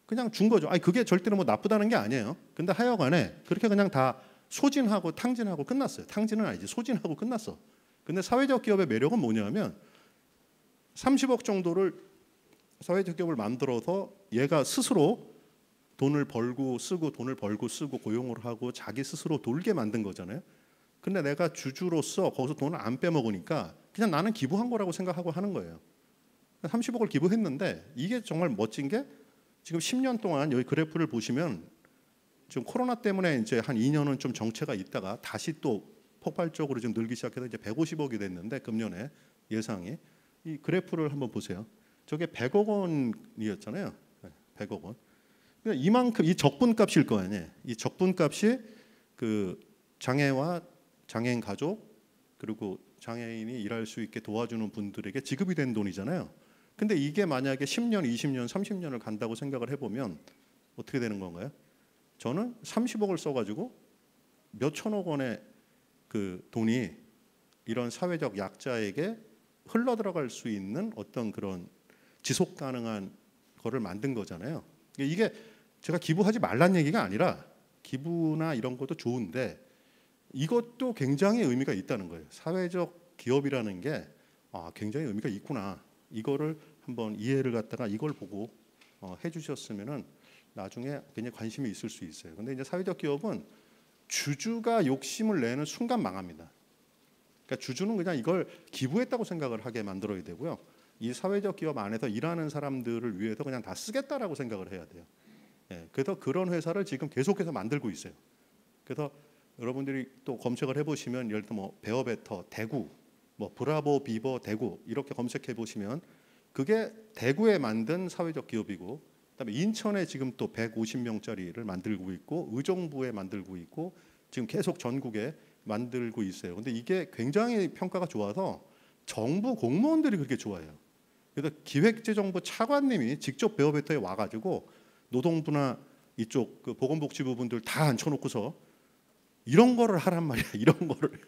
그냥 준 거죠. 아니 그게 절대로 뭐 나쁘다는 게 아니에요. 근데 하여간에 그렇게 그냥 다 소진하고 탕진하고 끝났어요. 탕진은 아니지 소진하고 끝났어. 근데 사회적 기업의 매력은 뭐냐면 30억 정도를 사회적 기업을 만들어서 얘가 스스로 돈을 벌고 쓰고 돈을 벌고 쓰고 고용을 하고 자기 스스로 돌게 만든 거잖아요. 근데 내가 주주로서 거기서 돈을 안 빼먹으니까 그냥 나는 기부한 거라고 생각하고 하는 거예요. 30억을 기부했는데 이게 정말 멋진 게 지금 10년 동안 여기 그래프를 보시면 지금 코로나 때문에 이제 한 2년은 좀 정체가 있다가 다시 또 폭발적으로 지금 늘기 시작해서 이제 150억이 됐는데 금년에 예상이 이 그래프를 한번 보세요. 저게 100억 원이었잖아요. 100억 원. 그러니까 이만큼 이 적분값일 거 아니에요. 이 적분값이 그 장애와 장애인 가족 그리고 장애인이 일할 수 있게 도와주는 분들에게 지급이 된 돈이잖아요. 근데 이게 만약에 10년, 20년, 30년을 간다고 생각을 해보면 어떻게 되는 건가요? 저는 30억을 써가지고 몇 천억 원의 그 돈이 이런 사회적 약자에게 흘러들어갈 수 있는 어떤 그런 지속 가능한 거를 만든 거잖아요. 이게 제가 기부하지 말란 얘기가 아니라 기부나 이런 것도 좋은데 이것도 굉장히 의미가 있다는 거예요. 사회적 기업이라는 게 굉장히 의미가 있구나. 이거를 한번 이해를 갖다가 이걸 보고 해주셨으면은 나중에 굉장히 관심이 있을 수 있어요. 근데 이제 사회적 기업은 주주가 욕심을 내는 순간 망합니다. 그러니까 주주는 그냥 이걸 기부했다고 생각을 하게 만들어야 되고요. 이 사회적 기업 안에서 일하는 사람들을 위해서 그냥 다 쓰겠다라고 생각을 해야 돼요. 그래서 그런 회사를 지금 계속해서 만들고 있어요. 그래서 여러분들이 또 검색을 해보시면 예를 들어 뭐 베어베터 대구, 뭐 브라보 비버 대구 이렇게 검색해 보시면 그게 대구에 만든 사회적 기업이고, 그다음에 인천에 지금 또 150명짜리를 만들고 있고 의정부에 만들고 있고 지금 계속 전국에 만들고 있어요. 근데 이게 굉장히 평가가 좋아서 정부 공무원들이 그렇게 좋아해요. 그래서 기획재정부 차관님이 직접 베어베터에 와가지고 노동부나 이쪽 그 보건복지부 분들 다 앉혀놓고서 이런 거를 하란 말이야. 이런 거를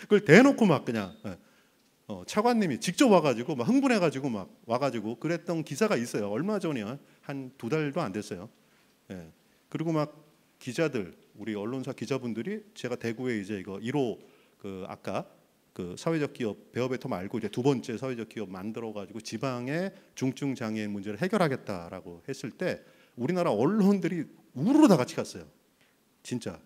그걸 대놓고 막 그냥 차관님이 직접 와가지고 막 흥분해가지고 막 와가지고 그랬던 기사가 있어요. 얼마 전이야. 한 2달도 안 됐어요. 그리고 막 기자들, 우리 언론사 기자분들이 제가 대구에 이제 이거 1호 그 아까 그 사회적 기업 베어베터 말고 이제 두 번째 사회적 기업 만들어가지고 지방의 중증 장애인 문제를 해결하겠다라고 했을 때 우리나라 언론들이 우르르 다 같이 갔어요. 진짜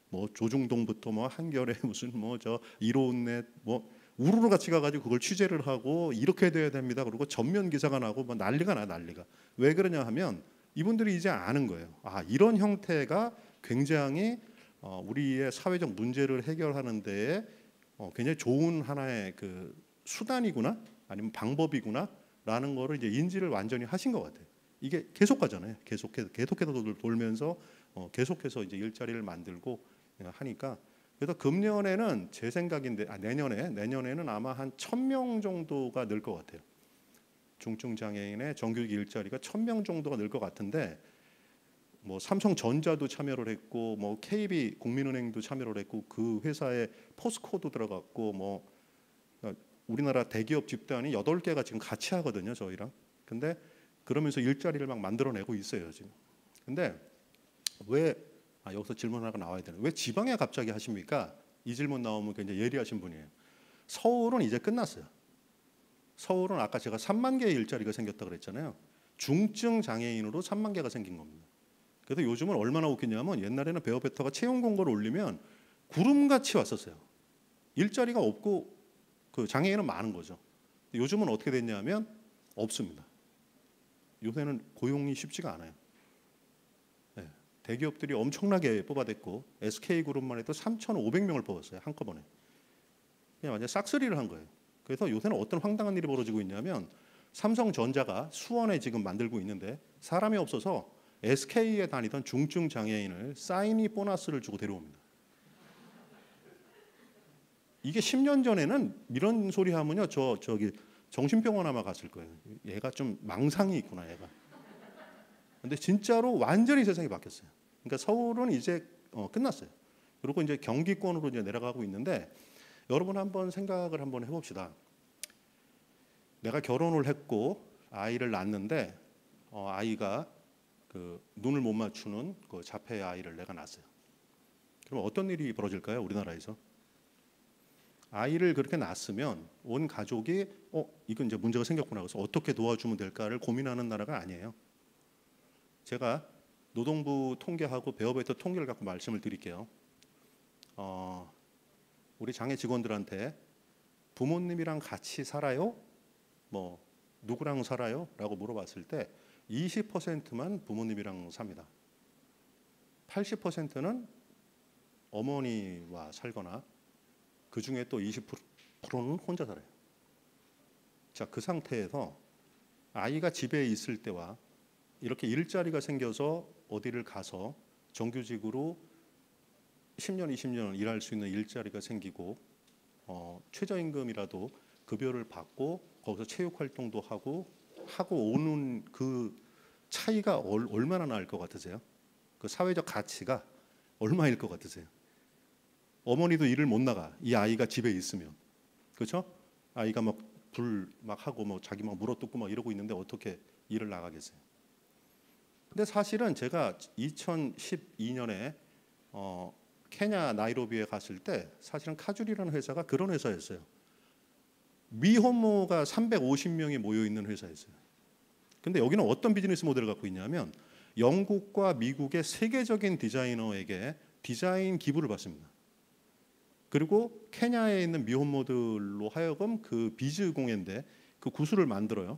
뭐 조중동부터 뭐 한겨레 무슨 뭐 저 이로운넷 뭐 우르르 같이 가가지고 그걸 취재를 하고 이렇게 돼야 됩니다. 그리고 전면 기사가 나고 뭐 난리가 나 난리가. 왜 그러냐 하면 이분들이 이제 아는 거예요. 아 이런 형태가 굉장히 우리의 사회적 문제를 해결하는 데에 굉장히 좋은 하나의 그 수단이구나 아니면 방법이구나라는 거를 이제 인지를 완전히 하신 것 같아요. 이게 계속 가잖아요. 계속해서 돌면서 계속해서 이제 일자리를 만들고 하니까 그래서 금년에는 제 생각인데 내년에는 아마 한 1,000명 정도가 늘 것 같아요. 중증 장애인의 정규직 일자리가 1,000명 정도가 늘 것 같은데 뭐 삼성전자도 참여를 했고 뭐 KB 국민은행도 참여를 했고 그 회사에 포스코도 들어갔고 뭐 우리나라 대기업 집단이 8개가 지금 같이 하거든요, 저희랑. 근데 그러면서 일자리를 막 만들어내고 있어요, 지금. 근데 왜 여기서 질문 하나가 나와야 되는. 왜 지방에 갑자기 하십니까? 이 질문 나오면 굉장히 예리하신 분이에요. 서울은 이제 끝났어요. 서울은 아까 제가 3만 개의 일자리가 생겼다 그랬잖아요. 중증 장애인으로 3만 개가 생긴 겁니다. 그래서 요즘은 얼마나 웃기냐면 옛날에는 베어베터가 채용 공고를 올리면 구름같이 왔었어요. 일자리가 없고 그 장애인은 많은 거죠. 요즘은 어떻게 됐냐면 없습니다. 요새는 고용이 쉽지가 않아요. 네, 대기업들이 엄청나게 뽑아댔고 SK그룹만 해도 3,500명을 뽑았어요. 한꺼번에. 그냥 완전 싹쓸이를 한 거예요. 그래서 요새는 어떤 황당한 일이 벌어지고 있냐면 삼성전자가 수원에 지금 만들고 있는데 사람이 없어서 SK에 다니던 중증 장애인을 사인이 보너스를 주고 데려옵니다. 이게 10년 전에는 이런 소리 하면요 저기 정신병원 아마 갔을 거예요. 얘가 좀 망상이 있구나 얘가. 근데 진짜로 완전히 세상이 바뀌었어요. 그러니까 서울은 이제 끝났어요. 그리고 이제 경기권으로 이제 내려가고 있는데 여러분 한번 생각을 한번 해봅시다. 내가 결혼을 했고 아이를 낳았는데 아이가 그 눈을 못 맞추는 그 자폐 아이를 내가 낳았어요. 그럼 어떤 일이 벌어질까요? 우리나라에서 아이를 그렇게 낳았으면 온 가족이 이건 이제 문제가 생겼구나 그래서 어떻게 도와주면 될까를 고민하는 나라가 아니에요. 제가 노동부 통계하고 베어베터 통계를 갖고 말씀을 드릴게요. 우리 장애 직원들한테 부모님이랑 같이 살아요? 뭐 누구랑 살아요? 라고 물어봤을 때 20%만 부모님이랑 삽니다. 80%는 어머니와 살거나 그 중에 또 20%는 혼자 살아요. 자, 그 상태에서 아이가 집에 있을 때와 이렇게 일자리가 생겨서 어디를 가서 정규직으로 10년, 20년 일할 수 있는 일자리가 생기고 최저임금이라도 급여를 받고 거기서 체육활동도 하고 오는 그 차이가 얼마나 나을 것 같으세요? 그 사회적 가치가 얼마일 것 같으세요? 어머니도 일을 못 나가. 이 아이가 집에 있으면. 그렇죠? 아이가 막 불 막 하고 뭐 자기 막 물어뜯고 막 이러고 있는데 어떻게 일을 나가겠어요? 근데 사실은 제가 2012년에 케냐 나이로비에 갔을 때 사실은 카줄이라는 회사가 그런 회사였어요. 미혼모가 350명이 모여 있는 회사였어요. 근데 여기는 어떤 비즈니스 모델을 갖고 있냐면 영국과 미국의 세계적인 디자이너에게 디자인 기부를 받습니다. 그리고 케냐에 있는 미혼모들로 하여금 그 비즈 공예인데 그 구슬을 만들어요.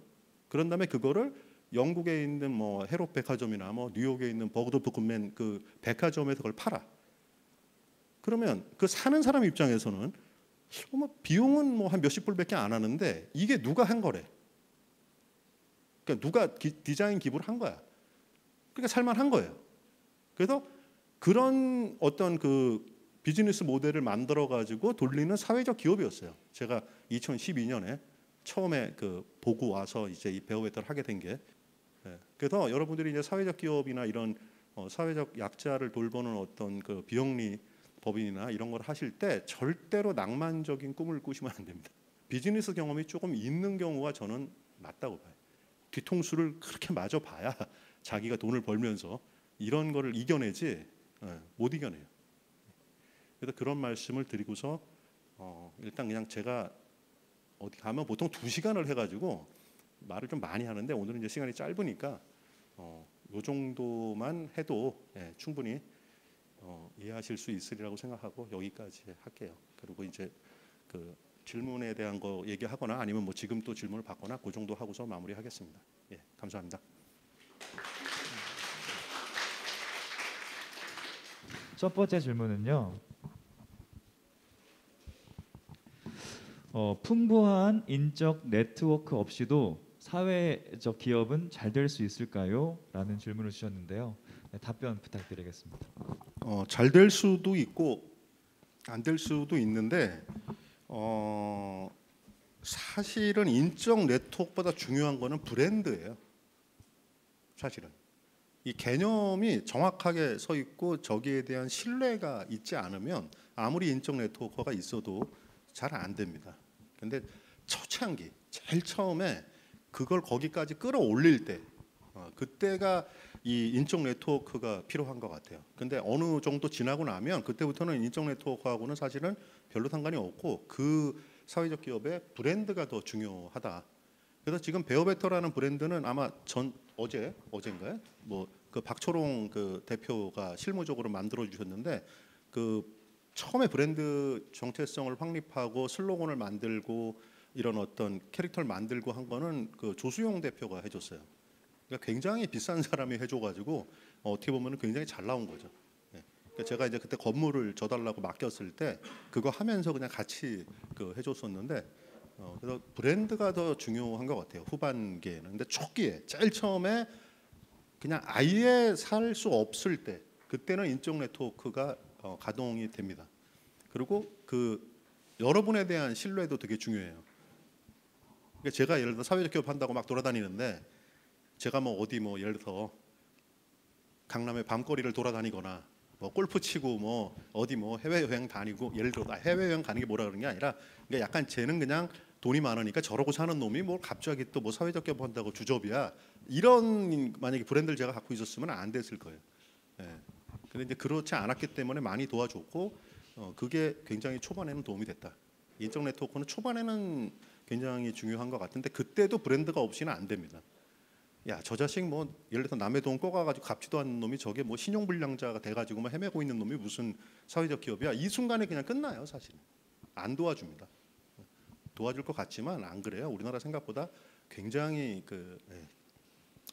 그런 다음에 그거를 영국에 있는 뭐 헤롯 백화점이나 뭐 뉴욕에 있는 버그도프 굿맨 그 백화점에서 그걸 팔아. 그러면 그 사는 사람 입장에서는 뭐 비용은 뭐 한 몇십 불밖에 안 하는데 이게 누가 한 거래? 그러니까 누가 디자인 기부를 한 거야. 그러니까 살만한 거예요. 그래서 그런 어떤 그 비즈니스 모델을 만들어 가지고 돌리는 사회적 기업이었어요. 제가 2012년에 처음에 그 보고 와서 이제 이 베어베터를 하게 된 게. 그래서 여러분들이 이제 사회적 기업이나 이런 사회적 약자를 돌보는 어떤 그 비영리 법인이나 이런 걸 하실 때 절대로 낭만적인 꿈을 꾸시면 안 됩니다. 비즈니스 경험이 조금 있는 경우가 저는 맞다고 봐요. 뒤통수를 그렇게 맞아 봐야 자기가 돈을 벌면서 이런 거를 이겨내지 못 이겨내요. 그래서 그런 말씀을 드리고서 일단 그냥 제가 어디 가면 보통 2시간을 해가지고 말을 좀 많이 하는데 오늘은 이제 시간이 짧으니까 요 정도만 해도 충분히 이해하실 수 있으리라고 생각하고 여기까지 할게요. 그리고 이제 그 질문에 대한 거 얘기하거나 아니면 뭐 지금 또 질문을 받거나 그 정도 하고서 마무리하겠습니다. 예, 감사합니다. 첫 번째 질문은요. 풍부한 인적 네트워크 없이도 사회적 기업은 잘 될 수 있을까요? 라는 질문을 주셨는데요. 네, 답변 부탁드리겠습니다. 잘 될 수도 있고 안 될 수도 있는데 사실은 인적 네트워크보다 중요한 거는 브랜드예요. 사실은 이 개념이 정확하게 서 있고 저기에 대한 신뢰가 있지 않으면 아무리 인적 네트워크가 있어도 잘 안 됩니다. 근데 초창기 제일 처음에 그걸 거기까지 끌어올릴 때 그때가 이 인적 네트워크가 필요한 것 같아요. 근데 어느 정도 지나고 나면 그때부터는 인적 네트워크하고는 사실은 별로 상관이 없고 그 사회적 기업의 브랜드가 더 중요하다. 그래서 지금 베어베터라는 브랜드는 아마 어젠가요? 뭐 그 박초롱 그 대표가 실무적으로 만들어 주셨는데 그 처음에 브랜드 정체성을 확립하고 슬로건을 만들고 이런 어떤 캐릭터를 만들고 한 거는 그 조수용 대표가 해줬어요. 그러니까 굉장히 비싼 사람이 해줘가지고 어떻게 보면 굉장히 잘 나온 거죠. 예. 그러니까 제가 이제 그때 건물을 줘달라고 맡겼을 때 그거 하면서 그냥 같이 그 해줬었는데 그래서 브랜드가 더 중요한 것 같아요. 후반기에는. 근데 초기에 제일 처음에 그냥 아예 살 수 없을 때 그때는 인적 네트워크가 가동이 됩니다. 그리고 그 여러분에 대한 신뢰도 되게 중요해요. 그러니까 제가 예를 들어 사회적 기업 한다고 막 돌아다니는데 제가 뭐 어디 뭐 예를 들어 강남의 밤거리를 돌아다니거나 뭐 골프 치고 뭐 어디 뭐 해외 여행 다니고 예를 들어 해외 여행 가는 게 뭐라 그러는 게 아니라 그러니까 약간 쟤는 그냥 돈이 많으니까 저러고 사는 놈이 뭐 갑자기 또 뭐 사회적 기업 한다고 주접이야 이런 만약에 브랜드를 제가 갖고 있었으면 안 됐을 거예요. 예. 근데 이제 그렇지 않았기 때문에 많이 도와줬고 그게 굉장히 초반에는 도움이 됐다. 인적 네트워크는 초반에는 굉장히 중요한 것 같은데 그때도 브랜드가 없이는 안 됩니다. 야, 저 자식 뭐 예를 들어서 남의 돈 꿔가지고 갚지도 않는 놈이 저게 뭐 신용불량자가 돼가지고 뭐 헤매고 있는 놈이 무슨 사회적 기업이야? 이 순간에 그냥 끝나요, 사실. 안 도와줍니다. 도와줄 것 같지만 안 그래요. 우리나라 생각보다 굉장히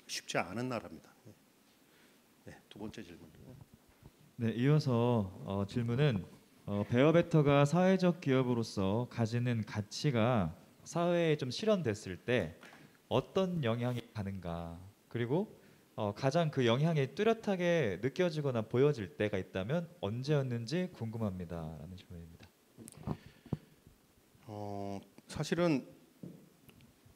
쉽지 않은 나라입니다. 두 번째 질문. 네, 이어서 질문은 베어베터가 사회적 기업으로서 가지는 가치가 사회에 좀 실현됐을 때 어떤 영향이 가는가? 그리고 가장 그 영향이 뚜렷하게 느껴지거나 보여질 때가 있다면 언제였는지 궁금합니다라는 질문입니다. 사실은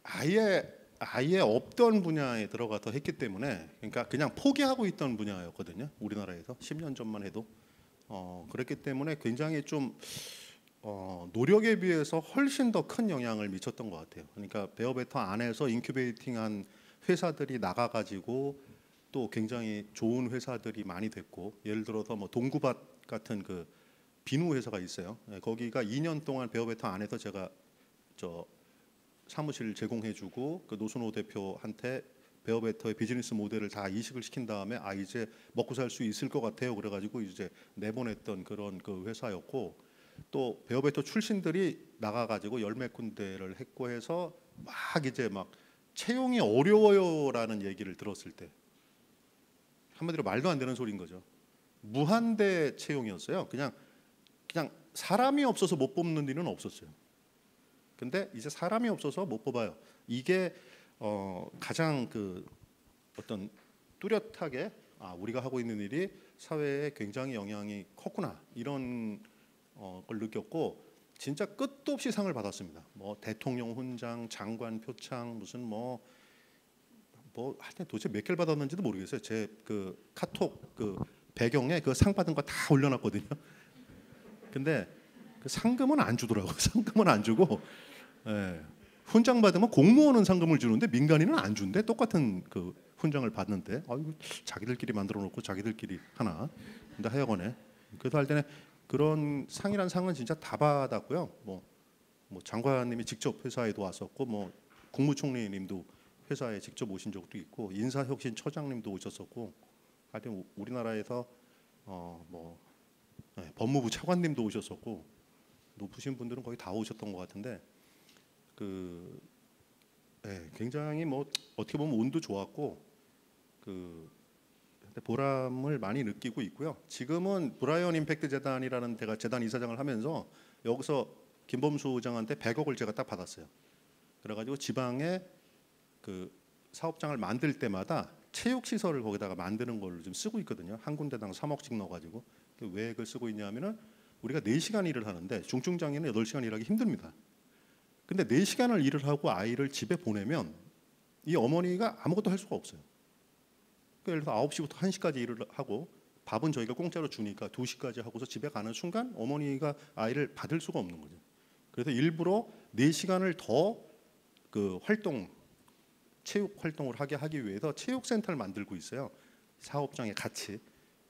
아예 없던 분야에 들어가서 했기 때문에 그러니까 그냥 포기하고 있던 분야였거든요. 우리나라에서 10년 전만 해도 그랬기 때문에 굉장히 좀 노력에 비해서 훨씬 더 큰 영향을 미쳤던 것 같아요. 그러니까 베어베터 안에서 인큐베이팅한 회사들이 나가가지고 또 굉장히 좋은 회사들이 많이 됐고 예를 들어서 뭐 동구밭 같은 그 비누 회사가 있어요. 거기가 2년 동안 베어베터 안에서 제가 저 사무실 제공해주고 그 노순호 대표한테 베어베터의 비즈니스 모델을 다 이식을 시킨 다음에 이제 먹고 살 수 있을 것 같아요. 그래가지고 이제 내보냈던 그런 그 회사였고 또 베어베터 출신들이 나가가지고 열 몇 군데를 했고 해서 막 이제 막 채용이 어려워요라는 얘기를 들었을 때 한마디로 말도 안 되는 소리인 거죠. 무한대 채용이었어요. 그냥 사람이 없어서 못 뽑는 일은 없었어요. 근데 이제 사람이 없어서 못 뽑아요. 이게 가장 그 어떤 뚜렷하게 우리가 하고 있는 일이 사회에 굉장히 영향이 컸구나 이런 걸 느꼈고 진짜 끝도 없이 상을 받았습니다. 뭐 대통령 훈장, 장관 표창 무슨 뭐 하여튼 도대체 몇 개를 받았는지도 모르겠어요. 제 그 카톡 그 배경에 그 상 받은 거 다 올려놨거든요. 근데 그 상금은 안 주더라고. 상금은 안 주고 훈장 받으면 공무원은 상금을 주는데 민간인은 안 준대. 똑같은 그 훈장을 받는데 아이고 자기들끼리 만들어 놓고 자기들끼리 하나. 근데 하여간에 그래서 할 때는 그런 상이란 상은 진짜 다 받았고요. 뭐 장관님이 직접 회사에도 왔었고 뭐 국무총리님도 회사에 직접 오신 적도 있고 인사혁신처장님도 오셨었고 하여튼 우리나라에서 뭐 법무부 차관님도 오셨었고 높으신 분들은 거의 다 오셨던 것 같은데 굉장히 뭐 어떻게 보면 운도 좋았고 보람을 많이 느끼고 있고요. 지금은 브라이언 임팩트 재단이라는 제가 재단 이사장을 하면서 여기서 김범수 의장한테 100억을 제가 딱 받았어요. 그래가지고 지방에 사업장을 만들 때마다 체육 시설을 거기다가 만드는 걸로 좀 쓰고 있거든요. 한 군데당 3억씩 넣어가지고. 왜 그걸 쓰고 있냐면은 우리가 4시간 일을 하는데 중증장애는 8시간 일하기 힘듭니다. 근데 4시간을 일을 하고 아이를 집에 보내면 이 어머니가 아무것도 할 수가 없어요. 예를 들어 9시부터 1시까지 일을 하고 밥은 저희가 공짜로 주니까 2시까지 하고서 집에 가는 순간 어머니가 아이를 받을 수가 없는 거죠. 그래서 일부러 4시간을 더 체육 활동을 하기 위해서 체육센터를 만들고 있어요. 사업장에 같이.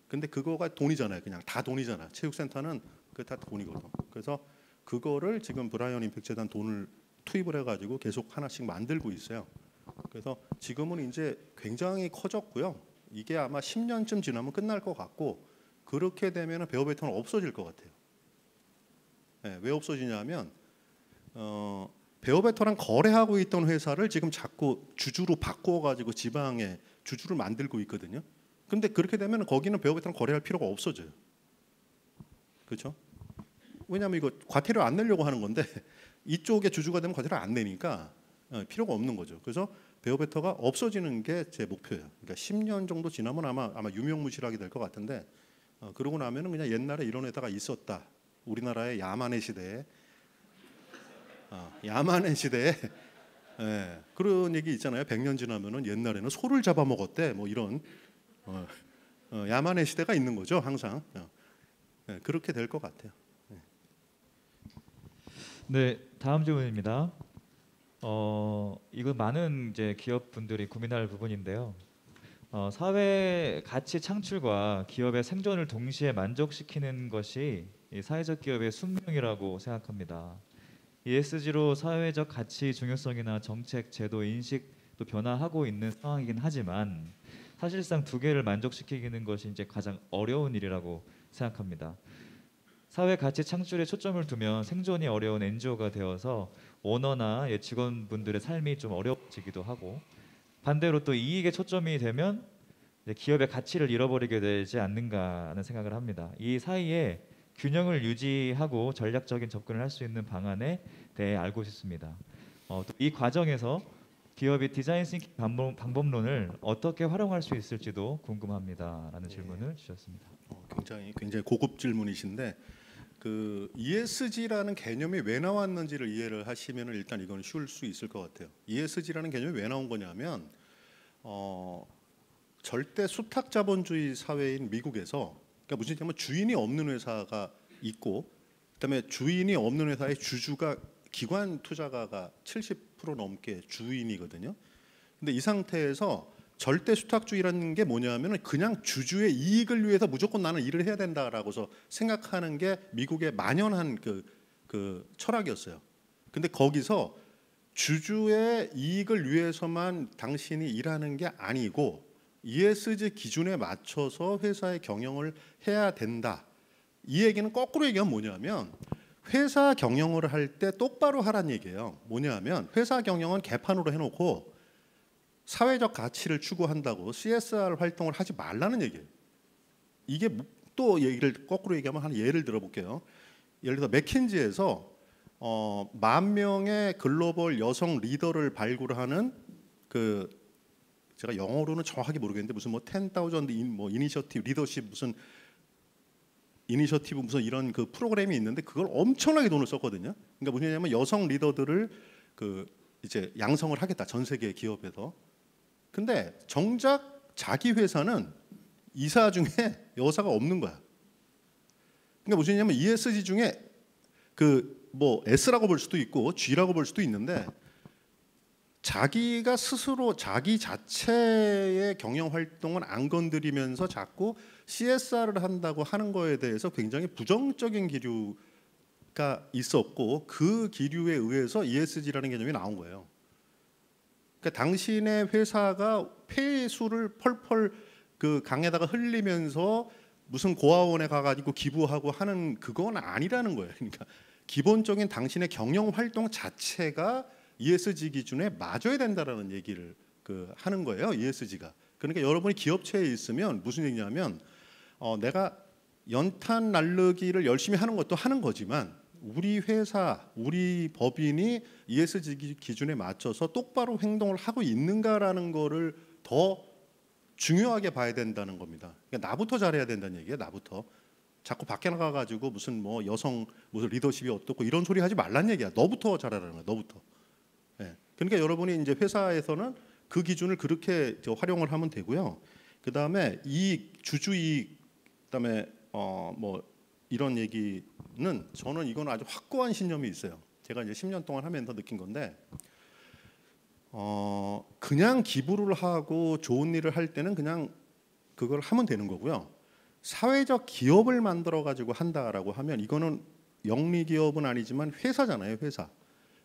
근데 그거가 돈이잖아요. 그냥 다 돈이잖아. 체육센터는 그게 다 돈이거든. 그래서 그거를 지금 브라이언 임팩트 재단 돈을 투입을 해가지고 계속 하나씩 만들고 있어요. 그래서 지금은 이제 굉장히 커졌고요. 이게 아마 10년쯤 지나면 끝날 것 같고 그렇게 되면 베어베터는 없어질 것 같아요. 왜 없어지냐면 베어베터랑 거래하고 있던 회사를 지금 자꾸 주주로 바꾸어가지고 지방에 주주를 만들고 있거든요. 근데 그렇게 되면 거기는 베어베터랑 거래할 필요가 없어져요. 그렇죠? 왜냐하면 이거 과태료 안 내려고 하는 건데 이쪽에 주주가 되면 과태료 안 내니까 필요가 없는 거죠. 그래서 베어베터가 없어지는 게 제 목표예요. 그러니까 10년 정도 지나면 아마 유명무실하게 될 것 같은데 그러고 나면은 그냥 옛날에 이런 회사가 있었다. 우리나라의 야만의 시대에 그런 얘기 있잖아요. 100년 지나면은 옛날에는 소를 잡아먹었대. 뭐 이런 야만의 시대가 있는 거죠. 항상 그렇게 될 것 같아요. 네, 다음 질문입니다. 이거 많은 이제 기업분들이 고민할 부분인데요. 사회 가치 창출과 기업의 생존을 동시에 만족시키는 것이 이 사회적 기업의 숙명이라고 생각합니다. ESG로 사회적 가치 중요성이나 정책, 제도, 인식도 변화하고 있는 상황이긴 하지만 사실상 두 개를 만족시키는 것이 이제 가장 어려운 일이라고 생각합니다. 사회 가치 창출에 초점을 두면 생존이 어려운 NGO가 되어서 오너나 직원분들의 삶이 좀 어려워지기도 하고 반대로 또 이익에 초점이 되면 기업의 가치를 잃어버리게 되지 않는가 하는 생각을 합니다. 이 사이에 균형을 유지하고 전략적인 접근을 할 수 있는 방안에 대해 알고 싶습니다. 또 이 과정에서 기업이 디자인 싱킹 방법론을 어떻게 활용할 수 있을지도 궁금합니다라는 질문을 주셨습니다. 굉장히 고급 질문이신데 ESG라는 개념이 왜 나왔는지를 이해를 하시면 일단 이건 쉬울 수 있을 것 같아요. ESG라는 개념이 왜 나온 거냐면 절대 수탁 자본주의 사회인 미국에서 그러니까 무슨 얘기냐면 주인이 없는 회사가 있고 그다음에 주인이 없는 회사의 주주가 기관 투자가가 70% 넘게 주인이거든요. 근데 이 상태에서 절대 수탁주의라는 게 뭐냐면 그냥 주주의 이익을 위해서 무조건 나는 일을 해야 된다라고서 생각하는 게 미국의 만연한 그 철학이었어요. 근데 거기서 주주의 이익을 위해서만 당신이 일하는 게 아니고 ESG 기준에 맞춰서 회사의 경영을 해야 된다. 이 얘기는 거꾸로 얘기하면 뭐냐면 회사 경영을 할 때 똑바로 하란 얘기예요. 뭐냐면 회사 경영은 개판으로 해놓고 사회적 가치를 추구한다고 CSR 활동을 하지 말라는 얘기예요. 이게 또 얘기를 거꾸로 얘기하면 한 예를 들어볼게요. 예를 들어 맥킨지에서 10,000명의 글로벌 여성 리더를 발굴하는 제가 영어로는 정확하게 모르겠는데 무슨 10,000 이니셔티브 리더십 무슨 이니셔티브 무슨 이런 프로그램이 있는데 그걸 엄청나게 돈을 썼거든요. 그러니까 무슨 얘기냐면 여성 리더들을 이제 양성을 하겠다 전 세계 기업에서. 근데 정작 자기 회사는 이사 중에 여사가 없는 거야. 그러니까 무슨 얘기냐면 ESG 중에 S라고 볼 수도 있고 G라고 볼 수도 있는데 자기가 스스로 자기 자체의 경영 활동은 안 건드리면서 자꾸 CSR을 한다고 하는 거에 대해서 굉장히 부정적인 기류가 있었고 그 기류에 의해서 ESG라는 개념이 나온 거예요. 그러니까 당신의 회사가 폐수를 펄펄 강에다가 흘리면서 무슨 고아원에 가가지고 기부하고 하는 그건 아니라는 거예요. 그러니까 기본적인 당신의 경영 활동 자체가 ESG 기준에 맞아야 된다라는 얘기를 하는 거예요. ESG가. 그러니까 여러분이 기업체에 있으면 무슨 얘기냐면 내가 연탄 날르기를 열심히 하는 것도 하는 거지만 우리 회사, 우리 법인이 ESG 기준에 맞춰서 똑바로 행동을 하고 있는가라는 거를 더 중요하게 봐야 된다는 겁니다. 그러니까 나부터 잘해야 된다는 얘기예요. 나부터. 자꾸 밖에 나가가지고 무슨 뭐 여성 무슨 리더십이 어떻고 이런 소리 하지 말란 얘기야. 너부터 잘하라는 거야. 너부터. 예. 그러니까 여러분이 이제 회사에서는 그 기준을 그렇게 활용을 하면 되고요. 그 다음에 이익, 주주이익, 그다음에 뭐 이런 얘기는 저는 이건 아주 확고한 신념이 있어요. 제가 이제 10년 동안 하면서 느낀 건데 그냥 기부를 하고 좋은 일을 할 때는 그냥 그걸 하면 되는 거고요. 사회적 기업을 만들어 가지고 한다라고 하면 이거는 영리 기업은 아니지만 회사잖아요, 회사.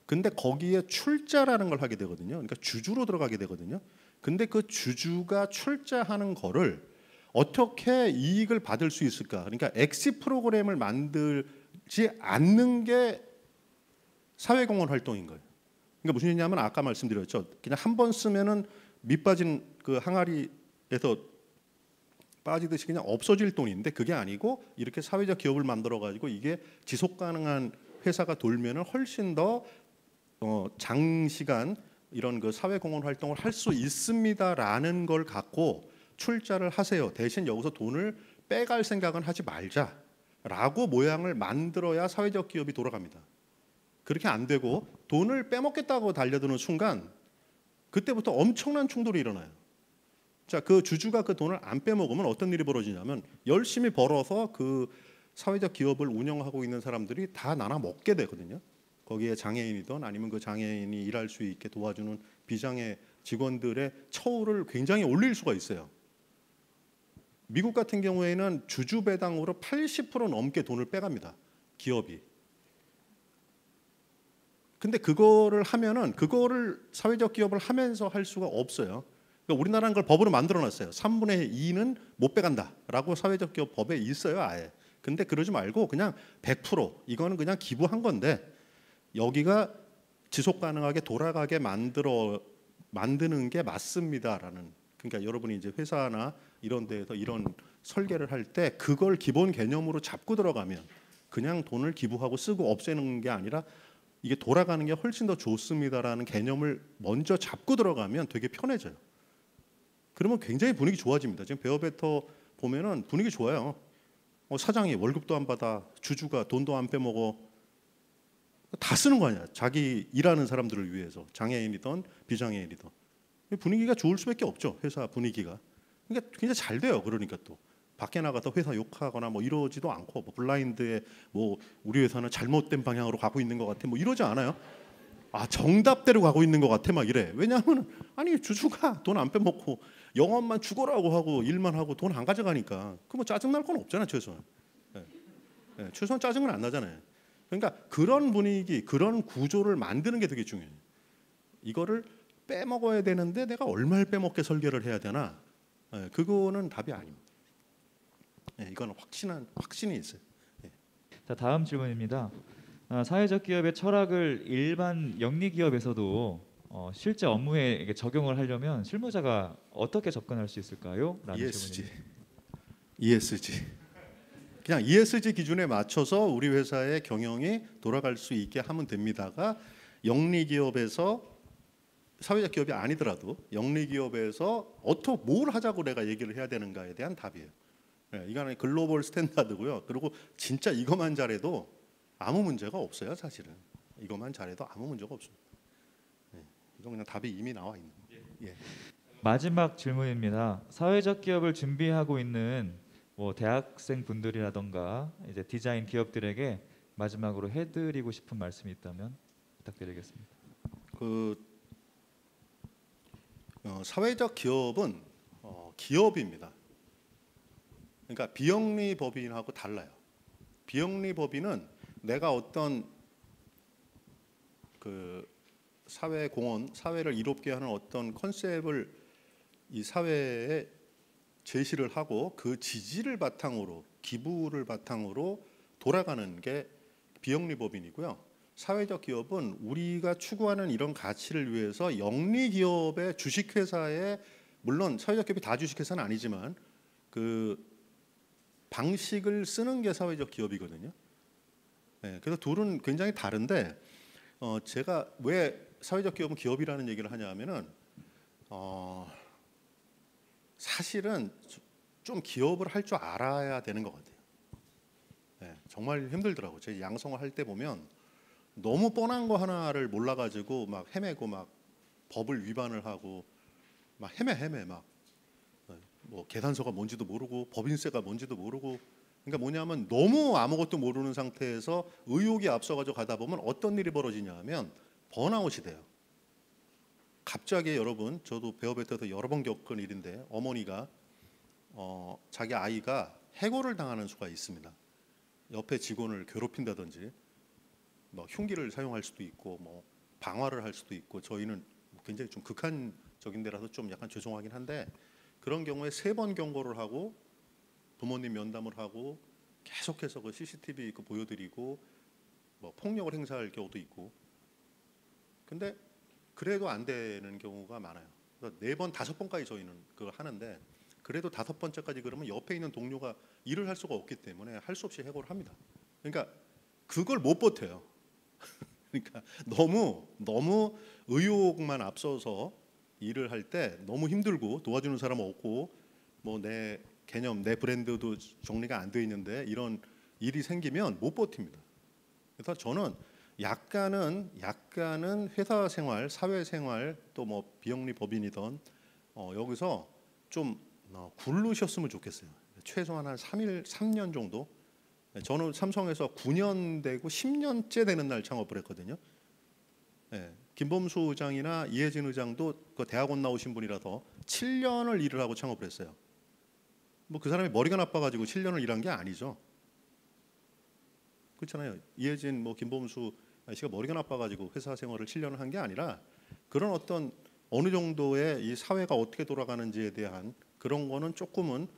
근데 거기에 출자라는 걸 하게 되거든요. 그러니까 주주로 들어가게 되거든요. 근데 그 주주가 출자하는 거를 어떻게 이익을 받을 수 있을까? 그러니까 엑시 프로그램을 만들지 않는 게 사회공헌 활동인 거예요. 그러니까 무슨 얘기냐면 아까 말씀드렸죠. 그냥 한 번 쓰면은 밑 빠진 그 항아리에서 빠지듯이 그냥 없어질 돈인데 그게 아니고 이렇게 사회적 기업을 만들어 가지고 이게 지속 가능한 회사가 돌면은 훨씬 더 장시간 이런 그 사회공헌 활동을 할 수 있습니다라는 걸 갖고 출자를 하세요. 대신 여기서 돈을 빼갈 생각은 하지 말자라고 모양을 만들어야 사회적 기업이 돌아갑니다. 그렇게 안 되고 돈을 빼먹겠다고 달려드는 순간 그때부터 엄청난 충돌이 일어나요. 자, 그 주주가 그 돈을 안 빼먹으면 어떤 일이 벌어지냐면 열심히 벌어서 그 사회적 기업을 운영하고 있는 사람들이 다 나눠 먹게 되거든요. 거기에 장애인이든 아니면 그 장애인이 일할 수 있게 도와주는 비장애 직원들의 처우를 굉장히 올릴 수가 있어요. 미국 같은 경우에는 주주 배당으로 80% 넘게 돈을 빼갑니다. 기업이. 근데 그거를 하면은 그거를 사회적 기업을 하면서 할 수가 없어요. 그러니까 우리나라는 그걸 법으로 만들어놨어요. 3분의 2는 못 빼간다라고 사회적 기업 법에 있어요, 아예. 근데 그러지 말고 그냥 100% 이거는 그냥 기부한 건데 여기가 지속 가능하게 돌아가게 만드는 게 맞습니다라는. 그러니까 여러분이 이제 회사나 이런 데에서 이런 설계를 할 때 그걸 기본 개념으로 잡고 들어가면 그냥 돈을 기부하고 쓰고 없애는 게 아니라 이게 돌아가는 게 훨씬 더 좋습니다라는 개념을 먼저 잡고 들어가면 되게 편해져요. 그러면 굉장히 분위기 좋아집니다. 지금 베어베터 보면은 분위기 좋아요. 사장이 월급도 안 받아, 주주가 돈도 안 빼먹어, 다 쓰는 거 아니야. 자기 일하는 사람들을 위해서 장애인이든 비장애인이든 분위기가 좋을 수밖에 없죠. 회사 분위기가. 그러니까 굉장히 잘 돼요. 그러니까 또 밖에 나가서 회사 욕하거나 뭐 이러지도 않고 뭐 블라인드에 뭐 우리 회사는 잘못된 방향으로 가고 있는 것 같아 뭐 이러지 않아요. 아 정답대로 가고 있는 것 같아 막 이래. 왜냐하면 아니 주주가 돈 안 빼먹고 영업만 죽어라고 하고 일만 하고 돈 안 가져가니까 그 뭐 짜증 날 건 없잖아 최소한. 네. 네, 최소한 짜증은 안 나잖아요. 그러니까 그런 분위기, 그런 구조를 만드는 게 되게 중요해요. 이거를 빼먹어야 되는데 내가 얼마를 빼먹게 설계를 해야 되나? 네, 그거는 답이 아닙니다. 네, 이건 확신이 있어요. 네. 자, 다음 질문입니다. 사회적 기업의 철학을 일반 영리 기업에서도 실제 업무에 이게 적용을 하려면 실무자가 어떻게 접근할 수 있을까요? 라는 ESG. 질문입니다. ESG. 그냥 ESG 기준에 맞춰서 우리 회사의 경영이 돌아갈 수 있게 하면 됩니다가 영리 기업에서 사회적 기업이 아니더라도 영리 기업에서 뭘 하자고 내가 얘기를 해야 되는가에 대한 답이에요. 네, 이거는 글로벌 스탠다드고요. 그리고 진짜 이것만 잘해도 아무 문제가 없어요, 사실은. 이것만 잘해도 아무 문제가 없습니다. 네, 이건 그냥 답이 이미 나와 있는. 예. 마지막 질문입니다. 사회적 기업을 준비하고 있는 뭐 대학생 분들이라던가 이제 디자인 기업들에게 마지막으로 해드리고 싶은 말씀이 있다면 부탁드리겠습니다. 사회적 기업은 기업입니다. 그러니까 비영리 법인하고 달라요. 비영리 법인은 내가 어떤 그 사회 공헌, 사회를 이롭게 하는 어떤 컨셉을 이 사회에 제시를 하고 그 지지를 바탕으로 기부를 바탕으로 돌아가는 게 비영리법인이고요. 사회적 기업은 우리가 추구하는 이런 가치를 위해서 영리 기업의 주식회사에 물론 사회적 기업이 다 주식회사는 아니지만 그 방식을 쓰는 게 사회적 기업이거든요. 네, 그래서 둘은 굉장히 다른데 제가 왜 사회적 기업은 기업이라는 얘기를 하냐면은 사실은 좀 기업을 할 줄 알아야 되는 것 같아요. 네, 정말 힘들더라고요. 제 양성을 할 때 보면 너무 뻔한 거 하나를 몰라가지고 막 헤매고 막 법을 위반을 하고 막 헤매 막 뭐 계산서가 뭔지도 모르고 법인세가 뭔지도 모르고 그러니까 뭐냐면 너무 아무것도 모르는 상태에서 의욕이 앞서가지고 가다 보면 어떤 일이 벌어지냐 하면 번아웃이 돼요. 갑자기 여러분 저도 베어베터에서 여러 번 겪은 일인데 어머니가 자기 아이가 해고를 당하는 수가 있습니다. 옆에 직원을 괴롭힌다든지 뭐 흉기를 사용할 수도 있고 뭐 방화를 할 수도 있고 저희는 굉장히 좀 극한적인 데라서 좀 약간 죄송하긴 한데 그런 경우에 3번 경고를 하고 부모님 면담을 하고 계속해서 그 CCTV 그 보여드리고 뭐 폭력을 행사할 경우도 있고 근데 그래도 안 되는 경우가 많아요. 그래서 4번, 5번까지 저희는 그걸 하는데 그래도 5번째까지 그러면 옆에 있는 동료가 일을 할 수가 없기 때문에 할 수 없이 해고를 합니다. 그러니까 그걸 못 버텨요. 그러니까 너무 의욕만 앞서서 일을 할 때 너무 힘들고 도와주는 사람 없고 뭐 내 개념 내 브랜드도 정리가 안 돼 있는데 이런 일이 생기면 못 버팁니다. 그래서 저는 약간은 회사 생활, 사회 생활 또 뭐 비영리 법인이던 여기서 좀 굴르셨으면 좋겠어요. 최소한 한 3년 정도. 저는 삼성에서 9년 되고 10년째 되는 날 창업을 했거든요. 네, 김범수 의장이나 이해진 의장도 그 대학원 나오신 분이라서 7년을 일을 하고 창업을 했어요. 뭐 그 사람이 머리가 나빠가지고 7년을 일한 게 아니죠. 그렇잖아요. 이해진 뭐 김범수 씨가 머리가 나빠가지고 회사 생활을 7년을 한 게 아니라 그런 어떤 어느 정도의 이 사회가 어떻게 돌아가는지에 대한 그런 거는 조금은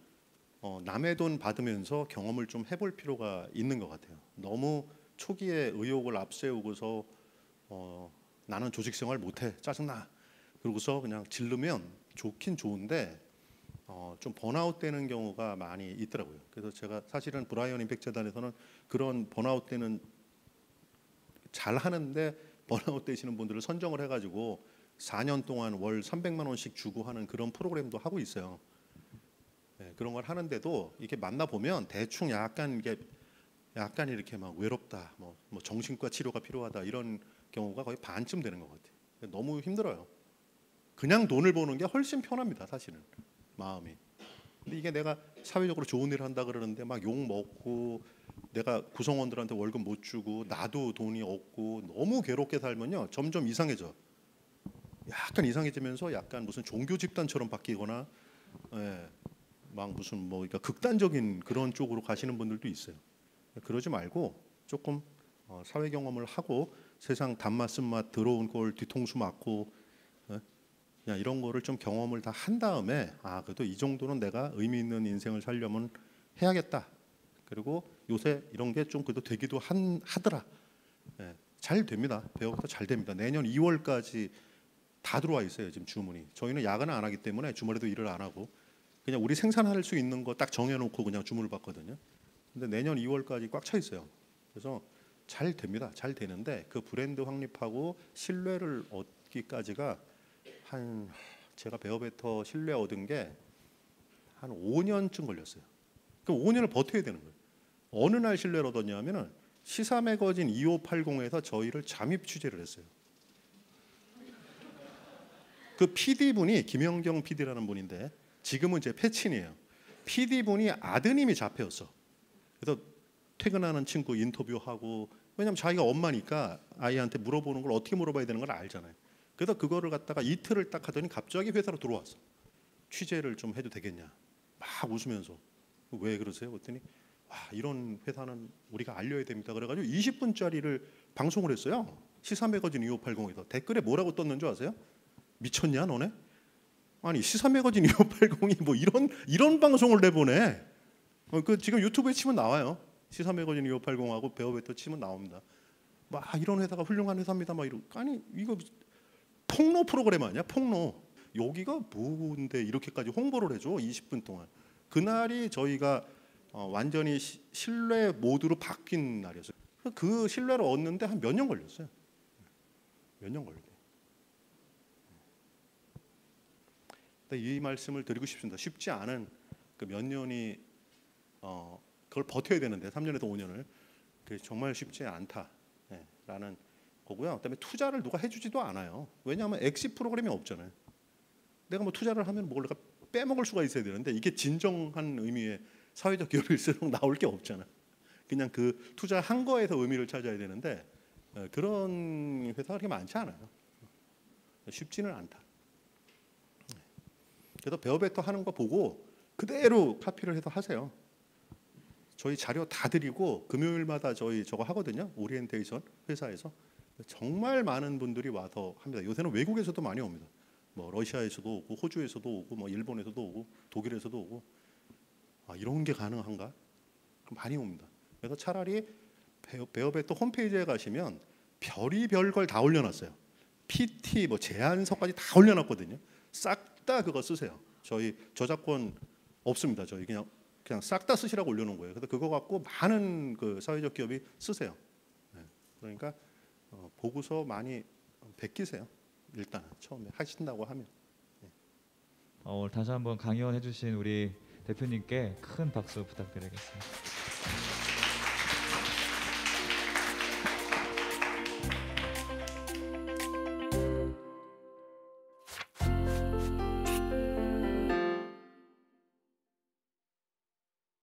남의 돈 받으면서 경험을 좀 해볼 필요가 있는 것 같아요. 너무 초기에 의욕을 앞세우고서 나는 조직 생활 못해 짜증나 그러고서 그냥 질르면 좋긴 좋은데 좀 번아웃 되는 경우가 많이 있더라고요. 그래서 제가 사실은 브라이언 임팩트 재단에서는 그런 번아웃 되는 잘 하는데 번아웃 되시는 분들을 선정을 해가지고 4년 동안 월 300만 원씩 주고 하는 그런 프로그램도 하고 있어요. 네, 그런 걸 하는데도 이렇게 만나 보면 대충 약간 이렇게 막 외롭다, 뭐 정신과 치료가 필요하다 이런 경우가 거의 반쯤 되는 것 같아요. 너무 힘들어요. 그냥 돈을 버는 게 훨씬 편합니다, 사실은 마음이. 근데 이게 내가 사회적으로 좋은 일을 한다 그러는데 막 욕 먹고 내가 구성원들한테 월급 못 주고 나도 돈이 없고 너무 괴롭게 살면요 점점 이상해져. 약간 이상해지면서 약간 무슨 종교 집단처럼 바뀌거나 예, 막 무슨 뭐 그러니까 극단적인 그런 쪽으로 가시는 분들도 있어요. 그러지 말고 조금 사회 경험을 하고 세상 단맛 쓴맛 들어온 걸 뒤통수 맞고 그냥 이런 거를 좀 경험을 다 한 다음에 그래도 이 정도는 내가 의미 있는 인생을 살려면 해야겠다. 그리고 요새 이런 게 좀 그래도 되기도 하더라. 예, 잘 됩니다. 배워도 잘 됩니다. 내년 2월까지 다 들어와 있어요. 지금 주문이. 저희는 야근을 안 하기 때문에 주말에도 일을 안 하고 그냥 우리 생산할 수 있는 거 딱 정해놓고 그냥 주문을 받거든요. 근데 내년 2월까지 꽉 차 있어요. 그래서 잘 됩니다. 잘 되는데 그 브랜드 확립하고 신뢰를 얻기까지가 제가 베어베터 신뢰 얻은 게 한 5년쯤 걸렸어요. 그럼 5년을 버텨야 되는 거예요. 어느 날 신뢰를 얻었냐면은 시사 매거진 2580에서 저희를 잠입 취재를 했어요. 그 PD 분이 김영경 PD라는 분인데 지금은 이제 패친이에요. PD 분이 아드님이 잡혀였어. 그래서 퇴근하는 친구 인터뷰하고 왜냐면 자기가 엄마니까 아이한테 물어보는 걸 어떻게 물어봐야 되는 걸 알잖아요. 그래서 그거를 갖다가 이틀을 딱 하더니 갑자기 회사로 들어왔어. 취재를 좀 해도 되겠냐. 막 웃으면서 왜 그러세요? 그랬더니 이런 회사는 우리가 알려야 됩니다. 그래가지고 20분짜리를 방송을 했어요. 시사 매거진 2580에서 댓글에 뭐라고 떴는 줄 아세요? 미쳤냐 너네? 아니 시사 매거진 2580이 뭐 이런 방송을 내보내. 그 지금 유튜브에 치면 나와요. 시사 매거진 2580하고 베어베터 치면 나옵니다. 막 이런 회사가 훌륭한 회사입니다. 막 이러. 아니 이거 폭로 프로그램 아니야? 폭로. 여기가 뭔데 이렇게까지 홍보를 해줘 20분 동안. 그날이 저희가 완전히 신뢰 모드로 바뀐 날이었어요. 그 신뢰를 얻는데 한 몇 년 걸렸어요. 몇 년 걸렸어요. 이 말씀을 드리고 싶습니다. 쉽지 않은 그 몇 년이 그걸 버텨야 되는데 3년에서 5년을 그 정말 쉽지 않다라는 거고요. 그다음에 투자를 누가 해주지도 않아요. 왜냐하면 엑시 프로그램이 없잖아요. 내가 뭐 투자를 하면 뭘 내가 빼먹을 수가 있어야 되는데 이게 진정한 의미의 사회적 기업일수록 나올 게 없잖아. 그냥 그 투자한 거에서 의미를 찾아야 되는데 그런 회사가 그렇게 많지 않아요. 쉽지는 않다. 그래서 베어베터 하는 거 보고 그대로 카피를 해서 하세요. 저희 자료 다 드리고 금요일마다 저희 저거 하거든요. 오리엔테이션 회사에서 정말 많은 분들이 와서 합니다. 요새는 외국에서도 많이 옵니다. 뭐 러시아에서도 오고 호주에서도 오고 뭐 일본에서도 오고 독일에서도 오고 이런 게 가능한가? 많이 옵니다. 그래서 차라리 베어베터 홈페이지에 가시면 별의별 걸 다 올려놨어요. PT 뭐 제안서까지 다 올려놨거든요. 싹 다 그거 쓰세요. 저희 저작권 없습니다. 저희 그냥 싹 다 쓰시라고 올려놓은 거예요. 그래서 그거 갖고 많은 그 사회적 기업이 쓰세요. 네. 그러니까 보고서 많이 베끼세요. 일단 처음에 하신다고 하면. 네. 오늘 다시 한번 강연해 주신 우리 대표님께 큰 박수 부탁드리겠습니다.